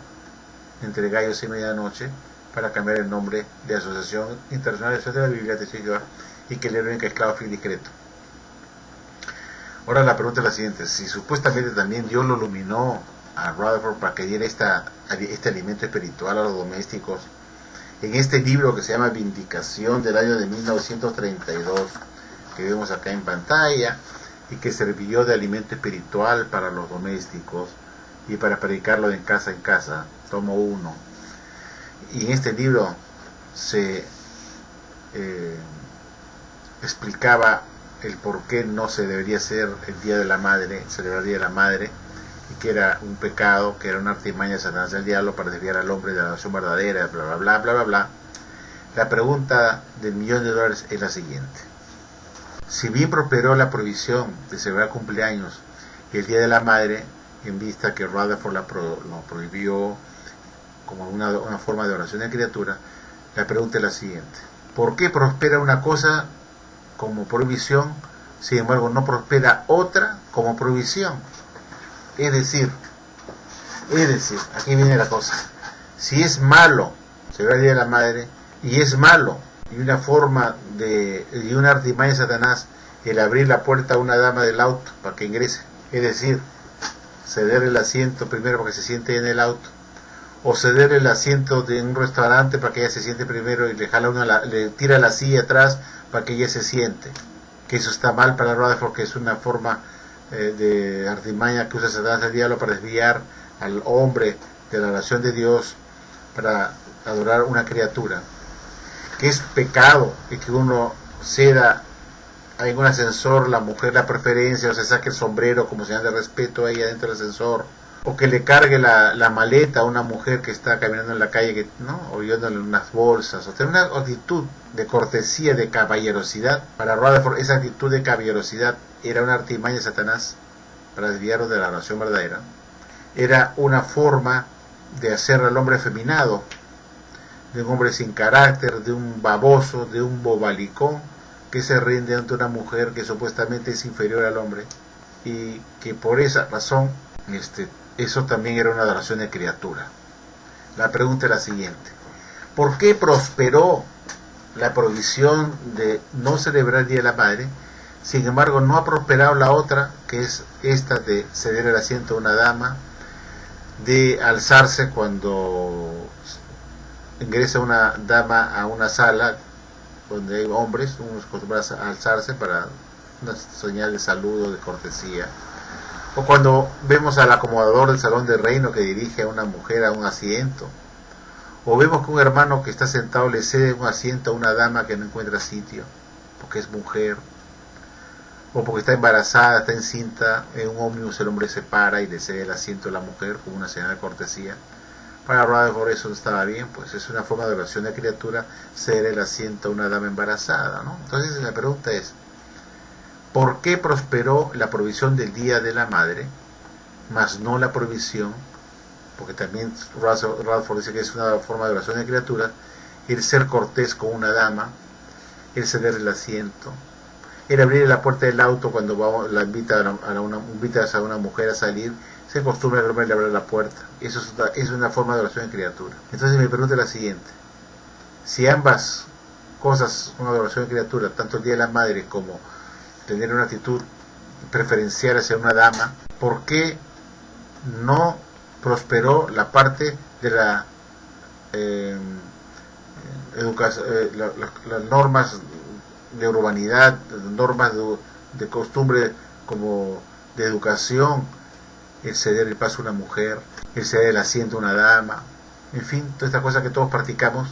entre gallos y medianoche, para cambiar el nombre de Asociación Internacional de la Biblia de Jehová, y que él era el único esclavo fiel y discreto. Ahora la pregunta es la siguiente: si supuestamente también Dios lo iluminó a Rutherford para que diera este alimento espiritual a los domésticos, en este libro que se llama Vindicación, del año de 1932, que vemos acá en pantalla, y que sirvió de alimento espiritual para los domésticos y para predicarlo en casa, tomo 1. Y en este libro se explicaba el por qué no se debería hacer el Día de la Madre, celebrar el Día de la Madre, y que era un pecado, que era una artimaña de Satanás del diablo para desviar al hombre de la nación verdadera, bla bla bla bla bla bla. La pregunta del $1.000.000 es la siguiente: si bien prosperó la prohibición de celebrar cumpleaños y el Día de la Madre, en vista que Rutherford lo prohibió como una forma de oración de criatura, la pregunta es la siguiente: ¿por qué prospera una cosa como prohibición, sin embargo no prospera otra como prohibición? Es decir, aquí viene la cosa: si es malo celebrar el Día de la Madre, y es malo, y una forma y una artimaña de Satanás, el abrir la puerta a una dama del auto para que ingrese, es decir, ceder el asiento primero para que se siente en el auto, o ceder el asiento de un restaurante para que ella se siente primero y le tira la silla atrás para que ella se siente, que eso está mal para Rutherford, que es una forma de artimaña que usa Satanás del diablo para desviar al hombre de la oración de Dios para adorar una criatura, que es pecado, y que uno ceda en un ascensor la mujer la preferencia, o se saque el sombrero como señal de respeto a ella dentro del ascensor, o que le cargue la maleta a una mujer que está caminando en la calle, o llevándole unas bolsas, o tener una actitud de cortesía, de caballerosidad. Para Rutherford esa actitud de caballerosidad era una artimaña de Satanás para desviarlo de la oración verdadera. Era una forma de hacer al hombre afeminado, de un hombre sin carácter, de un baboso, de un bobalicón, que se rinde ante una mujer que supuestamente es inferior al hombre, y que por esa razón eso también era una adoración de criatura. La pregunta es la siguiente: ¿por qué prosperó la prohibición de no celebrar el Día de la Madre? Sin embargo, no ha prosperado la otra, que es esta de ceder el asiento a una dama, de alzarse cuando ingresa una dama a una sala donde hay hombres, unos acostumbrados a alzarse para una señal de saludo, de cortesía. O cuando vemos al acomodador del salón del reino que dirige a una mujer a un asiento. O vemos que un hermano que está sentado le cede un asiento a una dama que no encuentra sitio, porque es mujer. O porque está embarazada, está encinta, en un ómnibus el hombre se para y le cede el asiento a la mujer como una señal de cortesía. Para Rutherford eso estaba bien, pues es una forma de oración de criatura ceder el asiento a una dama embarazada, ¿no? Entonces la pregunta es, ¿por qué prosperó la provisión del Día de la Madre, mas no la provisión? Porque también Rutherford dice que es una forma de oración de criatura, el ser cortés con una dama, el ceder el asiento, el abrir la puerta del auto cuando invitas a una mujer a salir, se acostumbra al hombre a abrir la puerta. Eso es una forma de oración de criatura. Entonces mi pregunta es la siguiente: si ambas cosas, una oración de criatura, tanto el Día de la Madre como tener una actitud preferencial hacia una dama, ¿por qué no prosperó la parte de la educación, las normas de urbanidad, normas de costumbre como de educación, el ceder el paso a una mujer, el ceder el asiento a una dama, en fin, todas estas cosas que todos practicamos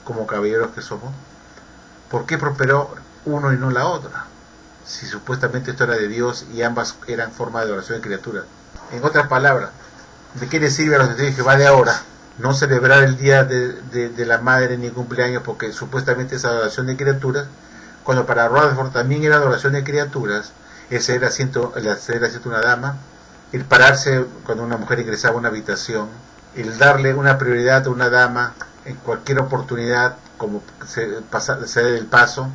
como caballeros que somos? ¿Por qué prosperó uno y no la otra? Si supuestamente esto era de Dios y ambas eran formas de oración de criatura. En otras palabras, ¿de qué le sirve a los testigos de Jehová de ahora no celebrar el día de la madre ni cumpleaños porque supuestamente es adoración de criaturas, cuando para Rutherford también era adoración de criaturas el ceder asiento a una dama, el pararse cuando una mujer ingresaba a una habitación, el darle una prioridad a una dama en cualquier oportunidad, como ceder el paso?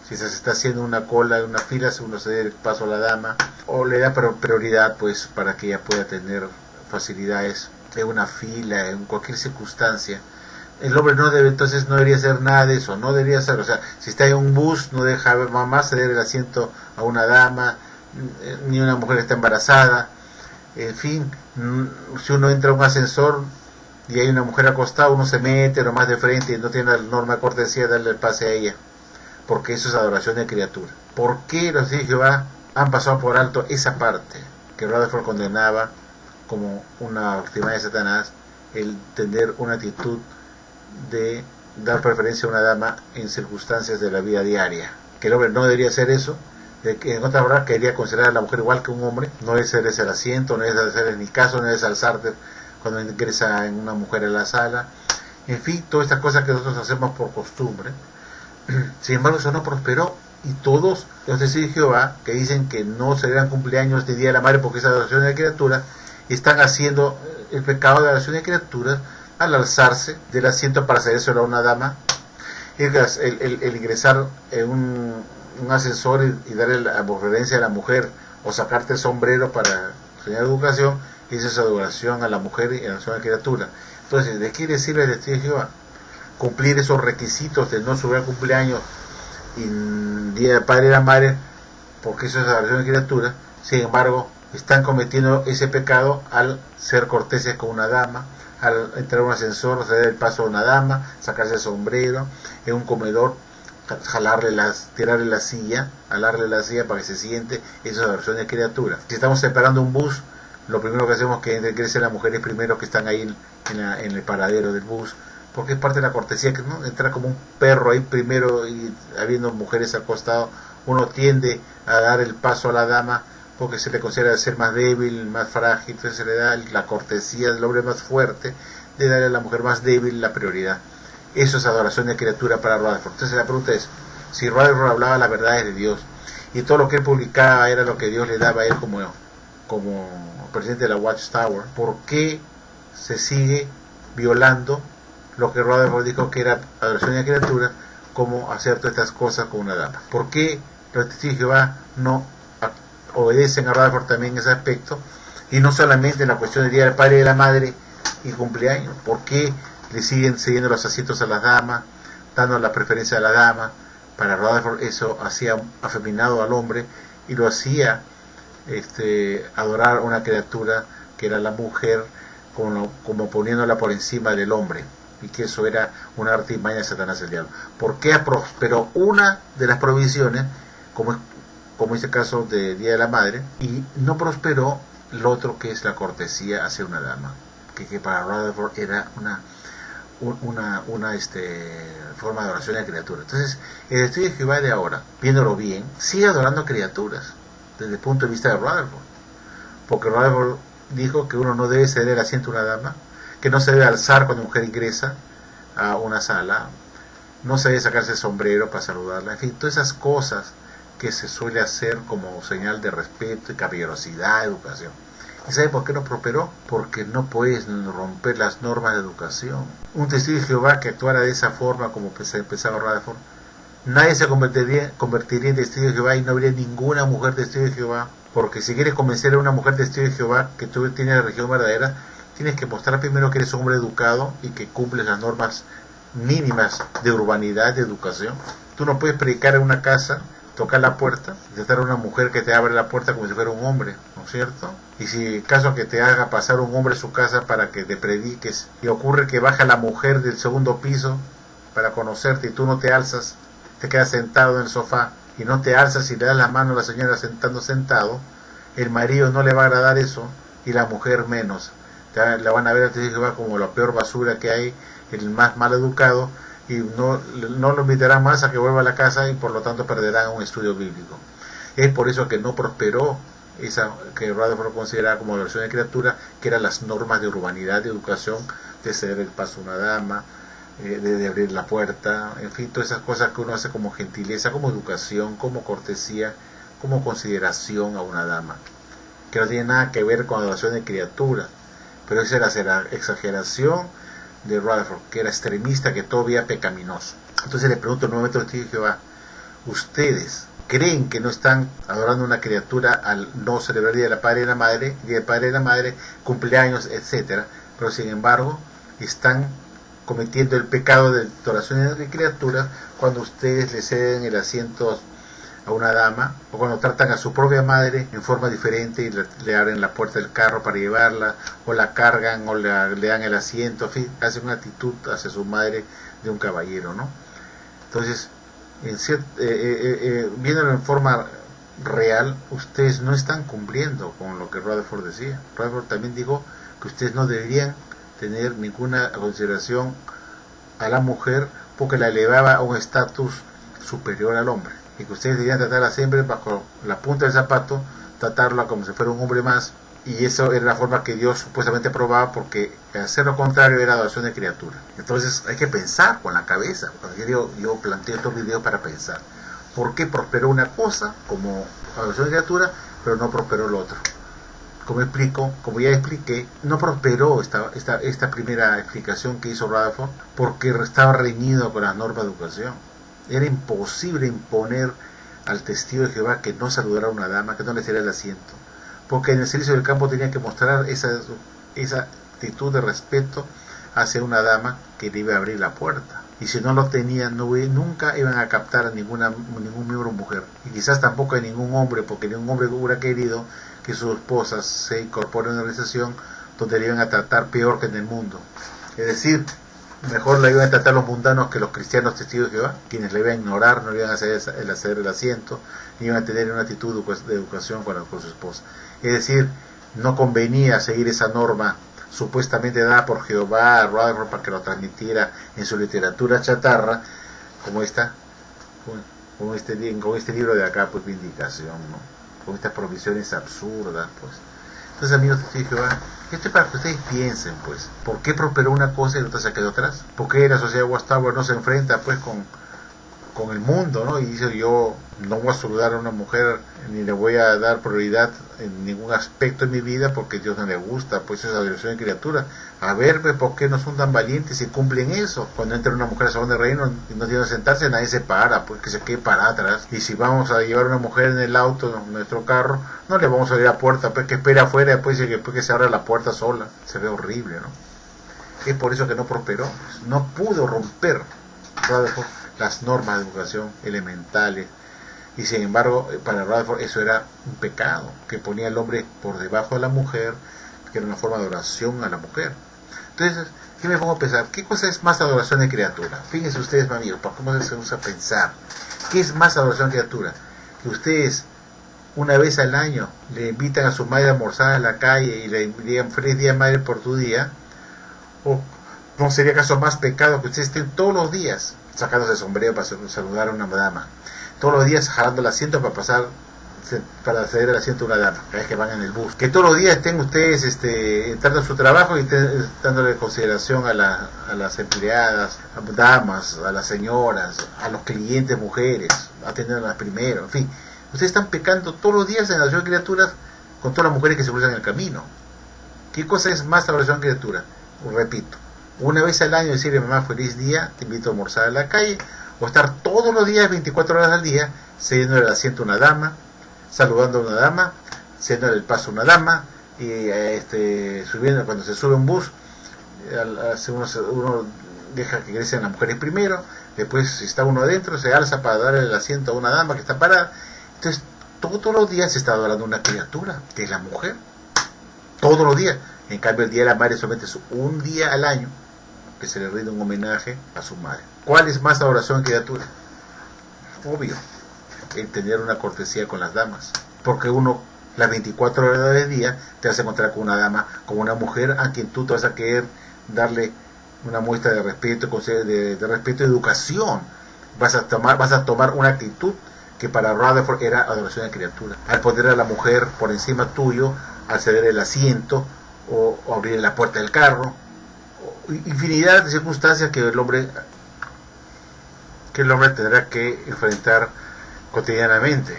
Si se está haciendo una cola, una fila, uno cede el paso a la dama, o le da prioridad pues para que ella pueda tener facilidades en una fila, en cualquier circunstancia. El hombre no debería hacer nada de eso, no debería hacer, o sea, si está en un bus, no deja mamá ceder el asiento a una dama, ni una mujer que está embarazada, en fin, si uno entra a un ascensor y hay una mujer acostada, uno se mete nomás de frente y no tiene la norma de cortesía de darle el pase a ella, porque eso es adoración de criatura. ¿Por qué los hijos de Jehová han pasado por alto esa parte que Rutherford condenaba como una actividad de Satanás, el tener una actitud de dar preferencia a una dama en circunstancias de la vida diaria? Que el hombre no debería hacer eso, de que en otra palabras quería considerar a la mujer igual que un hombre, no es cederse el asiento, no es hacer ni caso, no es alzarte cuando ingresa en una mujer en la sala, en fin, todas estas cosas que nosotros hacemos por costumbre. Sin embargo, eso no prosperó, y todos los testigos de Jehová que dicen que no celebran cumpleaños de Día de la Madre porque es adoración de criaturas, están haciendo el pecado de adoración de criaturas al alzarse del asiento para cedérselo a una dama, el ingresar en un ascensor y darle la reverencia a la mujer, o sacarte el sombrero para enseñar educación, y eso es adoración a la mujer y adoración a la criatura. Entonces, ¿de qué le sirve el testigo de Jehová? Cumplir esos requisitos de no celebrar cumpleaños y Día del Padre y la Madre, porque eso es adoración de criatura. Sin embargo, están cometiendo ese pecado al ser corteses con una dama, al entrar a un ascensor, ceder el paso a una dama, sacarse el sombrero, en un comedor, tirarle la silla, jalarle la silla para que se siente. Eso es adoración de criatura. Si estamos separando un bus, lo primero que hacemos es que ingresen las mujeres primero que están ahí en el paradero del bus, porque es parte de la cortesía, que no entrar como un perro ahí primero, y habiendo mujeres al costado, uno tiende a dar el paso a la dama porque se le considera ser más débil, más frágil, entonces se le da la cortesía del hombre más fuerte de darle a la mujer más débil la prioridad. Eso es adoración de criatura para Rutherford. Entonces la pregunta es, si Rutherford hablaba las verdades de Dios y todo lo que él publicaba era lo que Dios le daba a él como presidente de la Watchtower, ¿por qué se sigue violando lo que Rutherford dijo que era adoración de criatura, como hacer todas estas cosas con una dama? ¿Por qué los testigos de Jehová no obedecen a Rutherford también en ese aspecto, y no solamente en la cuestión del Día del Padre y de la Madre y cumpleaños? ¿Por qué le siguen cediendo los asientos a las damas, dando la preferencia a la dama? Para Rutherford eso hacía afeminado al hombre y lo hacía adorar a una criatura que era la mujer, como poniéndola por encima del hombre, y que eso era una artimaña de Satanás el diablo. ¿Por qué prosperó una de las provisiones, como es como este caso de Día de la Madre, y no prosperó lo otro que es la cortesía hacia una dama, que para Rutherford era una forma de adoración a la criatura. Entonces, el testigo de Jehová de ahora, viéndolo bien, sigue adorando criaturas desde el punto de vista de Rutherford, porque Rutherford dijo que uno no debe ceder el asiento a una dama, que no se debe alzar cuando una mujer ingresa a una sala, no se debe sacarse el sombrero para saludarla, en fin, todas esas cosas que se suele hacer como señal de respeto y caballerosidad, educación. ¿Y sabe por qué no prosperó? Porque no puedes romper las normas de educación. Un testigo de Jehová que actuara de esa forma, como empezaba Rutherford, nadie se convertiría en testigo de Jehová, y no habría ninguna mujer testigo de Jehová, porque si quieres convencer a una mujer testigo de Jehová que tú tienes la religión verdadera, tienes que mostrar primero que eres un hombre educado y que cumples las normas mínimas de urbanidad, de educación. Tú no puedes predicar en una casa, tocar la puerta, tratar a una mujer que te abre la puerta como si fuera un hombre, ¿no es cierto? Y si caso que te haga pasar un hombre a su casa para que te prediques, y ocurre que baja la mujer del segundo piso para conocerte y tú no te alzas, te quedas sentado en el sofá y no te alzas y le das la mano a la señora sentado, el marido no le va a agradar eso y la mujer menos. La van a ver a ti como la peor basura que hay, el más mal educado, y no lo invitarán más a que vuelva a la casa, y por lo tanto perderán un estudio bíblico. Es por eso que no prosperó esa que Rutherford consideraba como adoración de criatura, que eran las normas de urbanidad, de educación, de ceder el paso a una dama, de abrir la puerta, en fin, todas esas cosas que uno hace como gentileza, como educación, como cortesía, como consideración a una dama, que no tiene nada que ver con adoración de criatura. Pero esa era la exageración de Rutherford, que era extremista, que todo veía pecaminoso. Entonces le pregunto nuevamente al testigo de Jehová: ¿ustedes creen que no están adorando una criatura al no celebrar Día del Padre y la Madre, cumpleaños, etcétera? Pero sin embargo están cometiendo el pecado de adoración de criaturas cuando ustedes le ceden el asiento a una dama, o cuando tratan a su propia madre en forma diferente y le abren la puerta del carro para llevarla, o la cargan, o le dan el asiento, en fin, hacen una actitud hacia su madre de un caballero, ¿no? Entonces, viéndolo en forma real, ustedes no están cumpliendo con lo que Rutherford decía. Rutherford también dijo que ustedes no deberían tener ninguna consideración a la mujer porque la elevaba a un estatus superior al hombre, y que ustedes deberían tratarla siempre bajo la punta del zapato, tratarla como si fuera un hombre más, y eso era la forma que Dios supuestamente aprobaba, porque hacer lo contrario era adoración de criatura. Entonces hay que pensar con la cabeza. Yo planteo estos videos para pensar por qué prosperó una cosa como adoración de criatura, pero no prosperó lo otro. Como ya expliqué, no prosperó esta primera explicación que hizo Rutherford, porque estaba reñido con las normas de educación. Era imposible imponer al testigo de Jehová que no saludara a una dama, que no le cediera el asiento, porque en el servicio del campo tenía que mostrar esa actitud de respeto hacia una dama que le iba a abrir la puerta, y si no lo tenían, nunca iban a captar a ningún miembro mujer, y quizás tampoco a ningún hombre, porque ningún hombre hubiera querido que su esposa se incorpore a una organización donde le iban a tratar peor que en el mundo. Es decir, mejor le iban a tratar los mundanos que los cristianos testigos de Jehová, quienes le iban a ignorar, no le iban a hacer el asiento, ni iban a tener una actitud de educación con su esposa. Es decir, no convenía seguir esa norma supuestamente dada por Jehová a Rutherford para que lo transmitiera en su literatura chatarra, como este libro de acá, pues Vindicación, ¿no? Con estas provisiones absurdas, pues. Entonces, amigos testigos de Jehová, esto es para que ustedes piensen, pues, ¿por qué prosperó una cosa y la otra se quedó atrás? ¿Por qué la sociedad Watchtower no se enfrenta, pues, con el mundo, ¿no? Y dice: yo no voy a saludar a una mujer, ni le voy a dar prioridad en ningún aspecto de mi vida, porque a Dios no le gusta, pues es adoración de criatura. A ver, pues, ¿por qué no son tan valientes y cumplen eso? Cuando entra una mujer al salón de reino y no tiene que sentarse, nadie se para, pues que se quede para atrás. Y si vamos a llevar a una mujer en el auto, en nuestro carro, no le vamos a abrir la puerta, pues que espere afuera, después que se abra la puerta sola. Se ve horrible, ¿no? Es por eso que no prosperó, pues. No pudo romper las normas de educación elementales, y sin embargo para Rutherford eso era un pecado, que ponía al hombre por debajo de la mujer, que era una forma de adoración a la mujer. Entonces, ¿qué me pongo a pensar? ¿Qué cosa es más adoración de criatura? Fíjense ustedes, amigos, para cómo se usa pensar. ¿Qué es más adoración de criatura? Que ustedes una vez al año le invitan a su madre a almorzar a la calle y le digan feliz día madre por tu día, o no sería acaso más pecado que ustedes estén todos los días sacándose el sombrero para saludar a una dama, todos los días jalando el asiento para acceder al asiento de una dama, cada vez que van en el bus, que todos los días estén ustedes entrando a su trabajo y estén dándole consideración a las empleadas, a damas, a las señoras, a los clientes mujeres, atendiéndolas primero, en fin, ustedes están pecando todos los días en la adoración de criaturas con todas las mujeres que se cruzan en el camino. ¿Qué cosa es más la adoración de criaturas? Repito, una vez al año decirle mamá feliz día, te invito a almorzar a la calle, o estar todos los días 24 horas al día cediendo el asiento a una dama, saludando a una dama, cediendo el paso a una dama, y subiendo, cuando se sube un bus, uno deja que ingresen las mujeres primero, después si está uno adentro se alza para darle el asiento a una dama que está parada. Entonces todos los días se está adorando una criatura, que es la mujer, todos los días. En cambio el día de la madre solamente es un día al año que se le rinde un homenaje a su madre. ¿Cuál es más adoración que criatura? Obvio, el tener una cortesía con las damas, porque uno las 24 horas del día te vas a encontrar con una dama, con una mujer a quien tú te vas a querer darle una muestra de respeto, de respeto y educación. Vas a tomar una actitud que para Rutherford era adoración de criatura, al poner a la mujer por encima tuyo, al ceder el asiento o abrir la puerta del carro, infinidad de circunstancias que el hombre tendrá que enfrentar cotidianamente.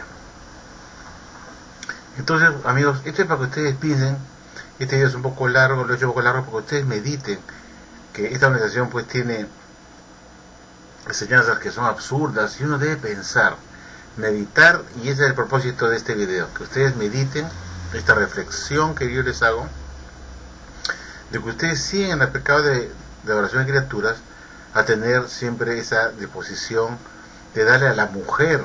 Entonces, amigos, esto es para que ustedes piensen. Este video es un poco largo, lo he hecho un poco largo porque ustedes mediten que esta organización pues tiene enseñanzas que son absurdas y uno debe pensar, meditar, y ese es el propósito de este video, que ustedes mediten esta reflexión que yo les hago, de que ustedes siguen en el pecado de adoración de criaturas, a tener siempre esa disposición de darle a la mujer,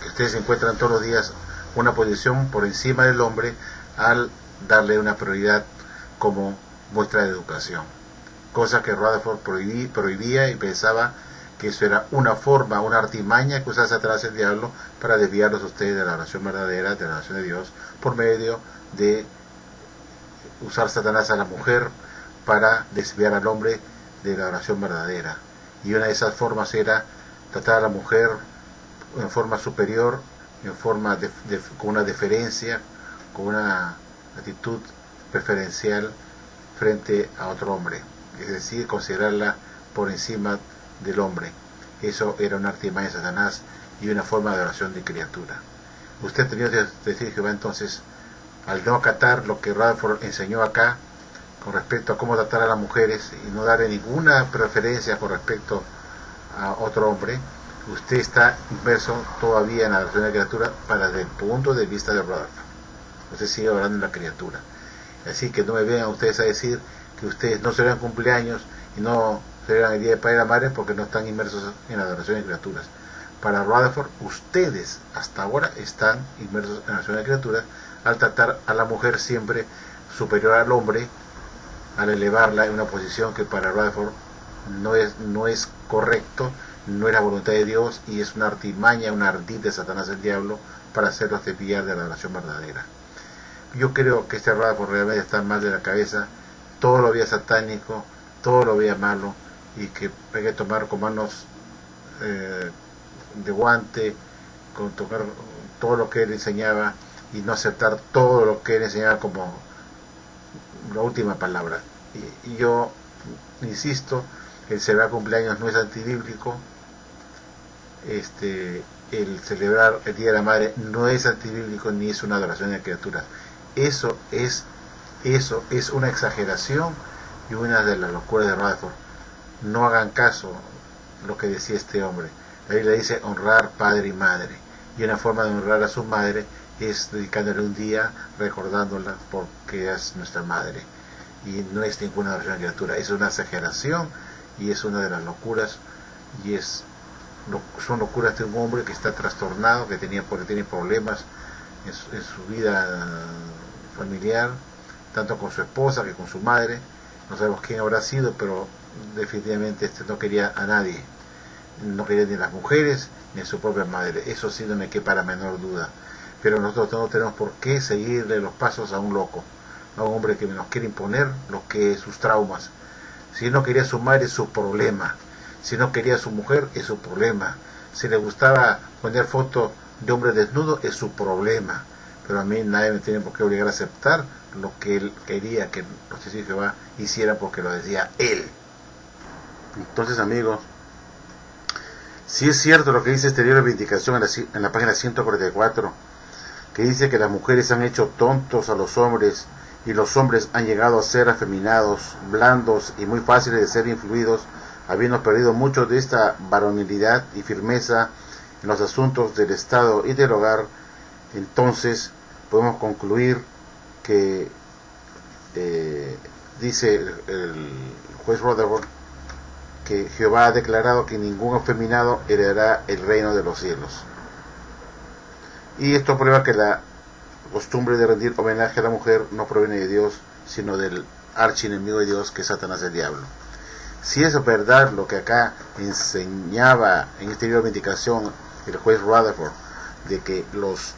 que ustedes encuentran todos los días, una posición por encima del hombre, al darle una prioridad como muestra de educación, cosa que Rutherford prohibía y pensaba que eso era una forma, una artimaña que usaba Satanás el diablo para desviarlos a ustedes de la oración verdadera, de la oración de Dios, por medio de usar Satanás a la mujer para desviar al hombre de la oración verdadera. Y una de esas formas era tratar a la mujer en forma superior, en forma con una deferencia, con una actitud preferencial frente a otro hombre, es decir, considerarla por encima del hombre. Eso era una artimaña de Satanás y una forma de adoración de criatura. Usted tenía que decir Jehová, entonces, al no acatar lo que Rutherford enseñó acá con respecto a cómo tratar a las mujeres y no darle ninguna preferencia con respecto a otro hombre, usted está inmerso todavía en la adoración de la criatura desde el punto de vista de Rutherford. Usted sigue adorando en la criatura. Así que no me vengan ustedes a decir que ustedes no celebran cumpleaños y no celebran el día de Padre y la Madre porque no están inmersos en la adoración de criaturas. Para Rutherford, ustedes hasta ahora están inmersos en la adoración de criaturas al tratar a la mujer siempre superior al hombre, al elevarla en una posición que para Rutherford no es correcto, no es la voluntad de Dios y es una artimaña, una ardid de Satanás el diablo para hacerlos desviar de la adoración verdadera. Yo creo que este Rutherford realmente está mal de la cabeza, todo lo veía satánico, todo lo veía malo, y que hay que tomar con manos de guante, con tocar todo lo que él enseñaba y no aceptar todo lo que él enseñaba como la última palabra. Y yo insisto, el celebrar cumpleaños no es antibíblico, el celebrar el Día de la Madre no es antibíblico ni es una adoración de criaturas. Eso es una exageración y una de las locuras de Rutherford. No hagan caso lo que decía este hombre. La Biblia dice honrar padre y madre, y una forma de honrar a su madre es dedicándole un día, recordándola porque es nuestra madre, y no es ninguna adoración de criatura. Es una exageración y es una de las locuras, y son locuras de un hombre que está trastornado, que tiene problemas en su vida familiar, tanto con su esposa que con su madre. No sabemos quién habrá sido, pero definitivamente no quería a nadie, no quería ni a las mujeres ni a su propia madre. Eso sí no me quepa la menor duda. pero nosotros no tenemos por qué seguirle los pasos a un loco, a un hombre que nos quiere imponer lo que es sus traumas. Si no quería a su madre es su problema, si no quería a su mujer es su problema, si le gustaba poner fotos de hombre desnudo es su problema, pero a mí nadie me tiene por qué obligar a aceptar lo que él quería que los testigos de Jehová hicieran porque lo decía él. Entonces, amigos, si es cierto lo que dice este libro de Vindicación en la página 144, que dice que las mujeres han hecho tontos a los hombres y los hombres han llegado a ser afeminados, blandos y muy fáciles de ser influidos, habiendo perdido mucho de esta varonilidad y firmeza en los asuntos del Estado y del hogar, entonces podemos concluir que dice el juez Rutherford que Jehová ha declarado que ningún afeminado heredará el reino de los cielos. Y esto prueba que la costumbre de rendir homenaje a la mujer no proviene de Dios, sino del archienemigo de Dios, que es Satanás, el diablo. Si es verdad lo que acá enseñaba en este libro de Vindicación el juez Rutherford, de que los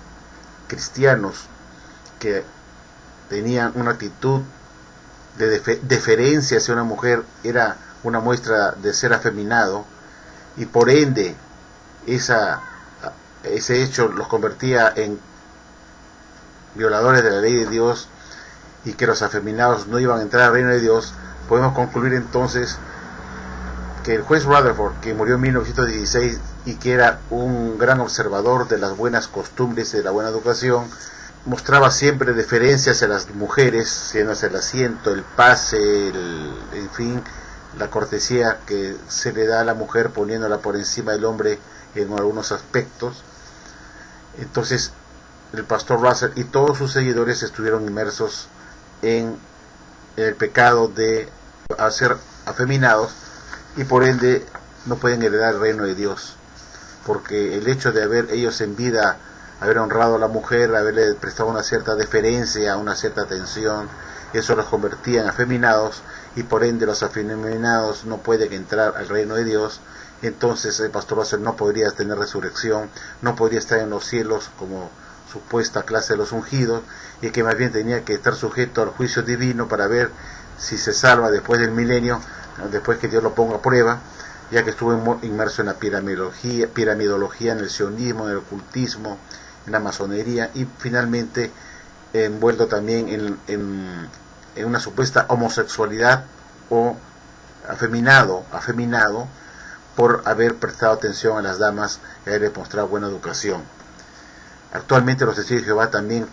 cristianos que tenían una actitud de deferencia hacia una mujer era una muestra de ser afeminado, y por ende ese hecho los convertía en violadores de la ley de Dios, y que los afeminados no iban a entrar al reino de Dios, podemos concluir entonces que el juez Rutherford, que murió en 1916 y que era un gran observador de las buenas costumbres y de la buena educación, mostraba siempre deferencia hacia las mujeres, haciéndose el asiento, el pase, en fin, la cortesía que se le da a la mujer poniéndola por encima del hombre en algunos aspectos. Entonces el pastor Russell y todos sus seguidores estuvieron inmersos en el pecado de ser afeminados, y por ende no pueden heredar el reino de Dios, porque el hecho de haber ellos en vida haber honrado a la mujer, haberle prestado una cierta deferencia, una cierta atención, eso los convertía en afeminados, y por ende los afeminados no pueden entrar al reino de Dios. Entonces el pastor Russell no podría tener resurrección, no podría estar en los cielos como supuesta clase de los ungidos, y que más bien tenía que estar sujeto al juicio divino para ver si se salva después del milenio, después que Dios lo ponga a prueba, ya que estuvo inmerso en la piramidología, en el sionismo, en el ocultismo, en la masonería, y finalmente envuelto también en una supuesta homosexualidad o afeminado por haber prestado atención a las damas y haber mostrado buena educación. Actualmente los testigos de Jehová también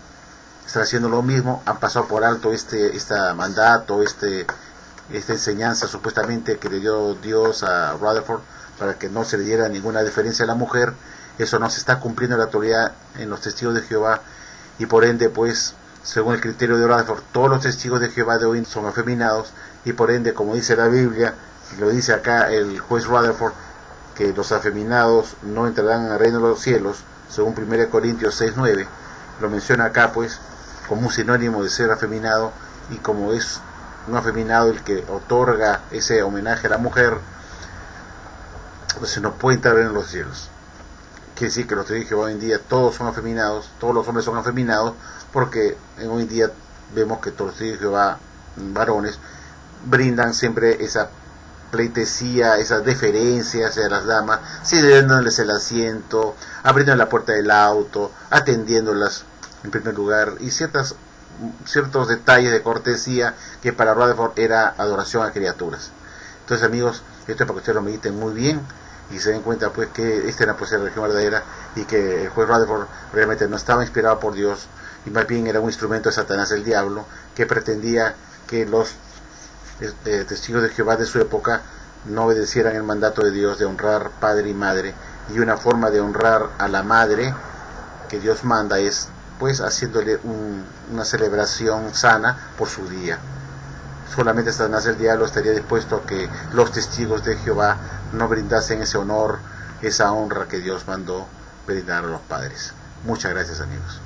están haciendo lo mismo, han pasado por alto este mandato, esta enseñanza supuestamente que le dio Dios a Rutherford para que no se le diera ninguna diferencia a la mujer. Eso no se está cumpliendo en la actualidad en los testigos de Jehová, y por ende, pues, según el criterio de Rutherford, todos los testigos de Jehová de hoy son afeminados, y por ende, como dice la Biblia, lo dice acá el juez Rutherford, que los afeminados no entrarán al reino de los cielos, según 1 Corintios 6:9, lo menciona acá pues como un sinónimo de ser afeminado, y como es un afeminado el que otorga ese homenaje a la mujer, pues no puede entrar en los cielos. Quiere decir que los testigos de Jehová hoy en día todos son afeminados, todos los hombres son afeminados, porque hoy en día vemos que todos los testigos de Jehová varones brindan siempre esa pleitesía, esa deferencia hacia las damas, cediéndoles el asiento, abriendo la puerta del auto, atendiéndolas en primer lugar, y ciertos detalles de cortesía que para Rutherford era adoración a criaturas. Entonces, amigos, esto es para que ustedes lo mediten muy bien y se den cuenta pues que esta era pues la religión verdadera, y que el juez Rutherford realmente no estaba inspirado por Dios, y más bien era un instrumento de Satanás, el diablo, que pretendía que los testigos de Jehová de su época no obedecieran el mandato de Dios de honrar padre y madre, y una forma de honrar a la madre que Dios manda es pues haciéndole una celebración sana por su día. Solamente Satanás, el diablo, estaría dispuesto a que los testigos de Jehová no brindasen ese honor, esa honra que Dios mandó brindar a los padres. Muchas gracias, amigos.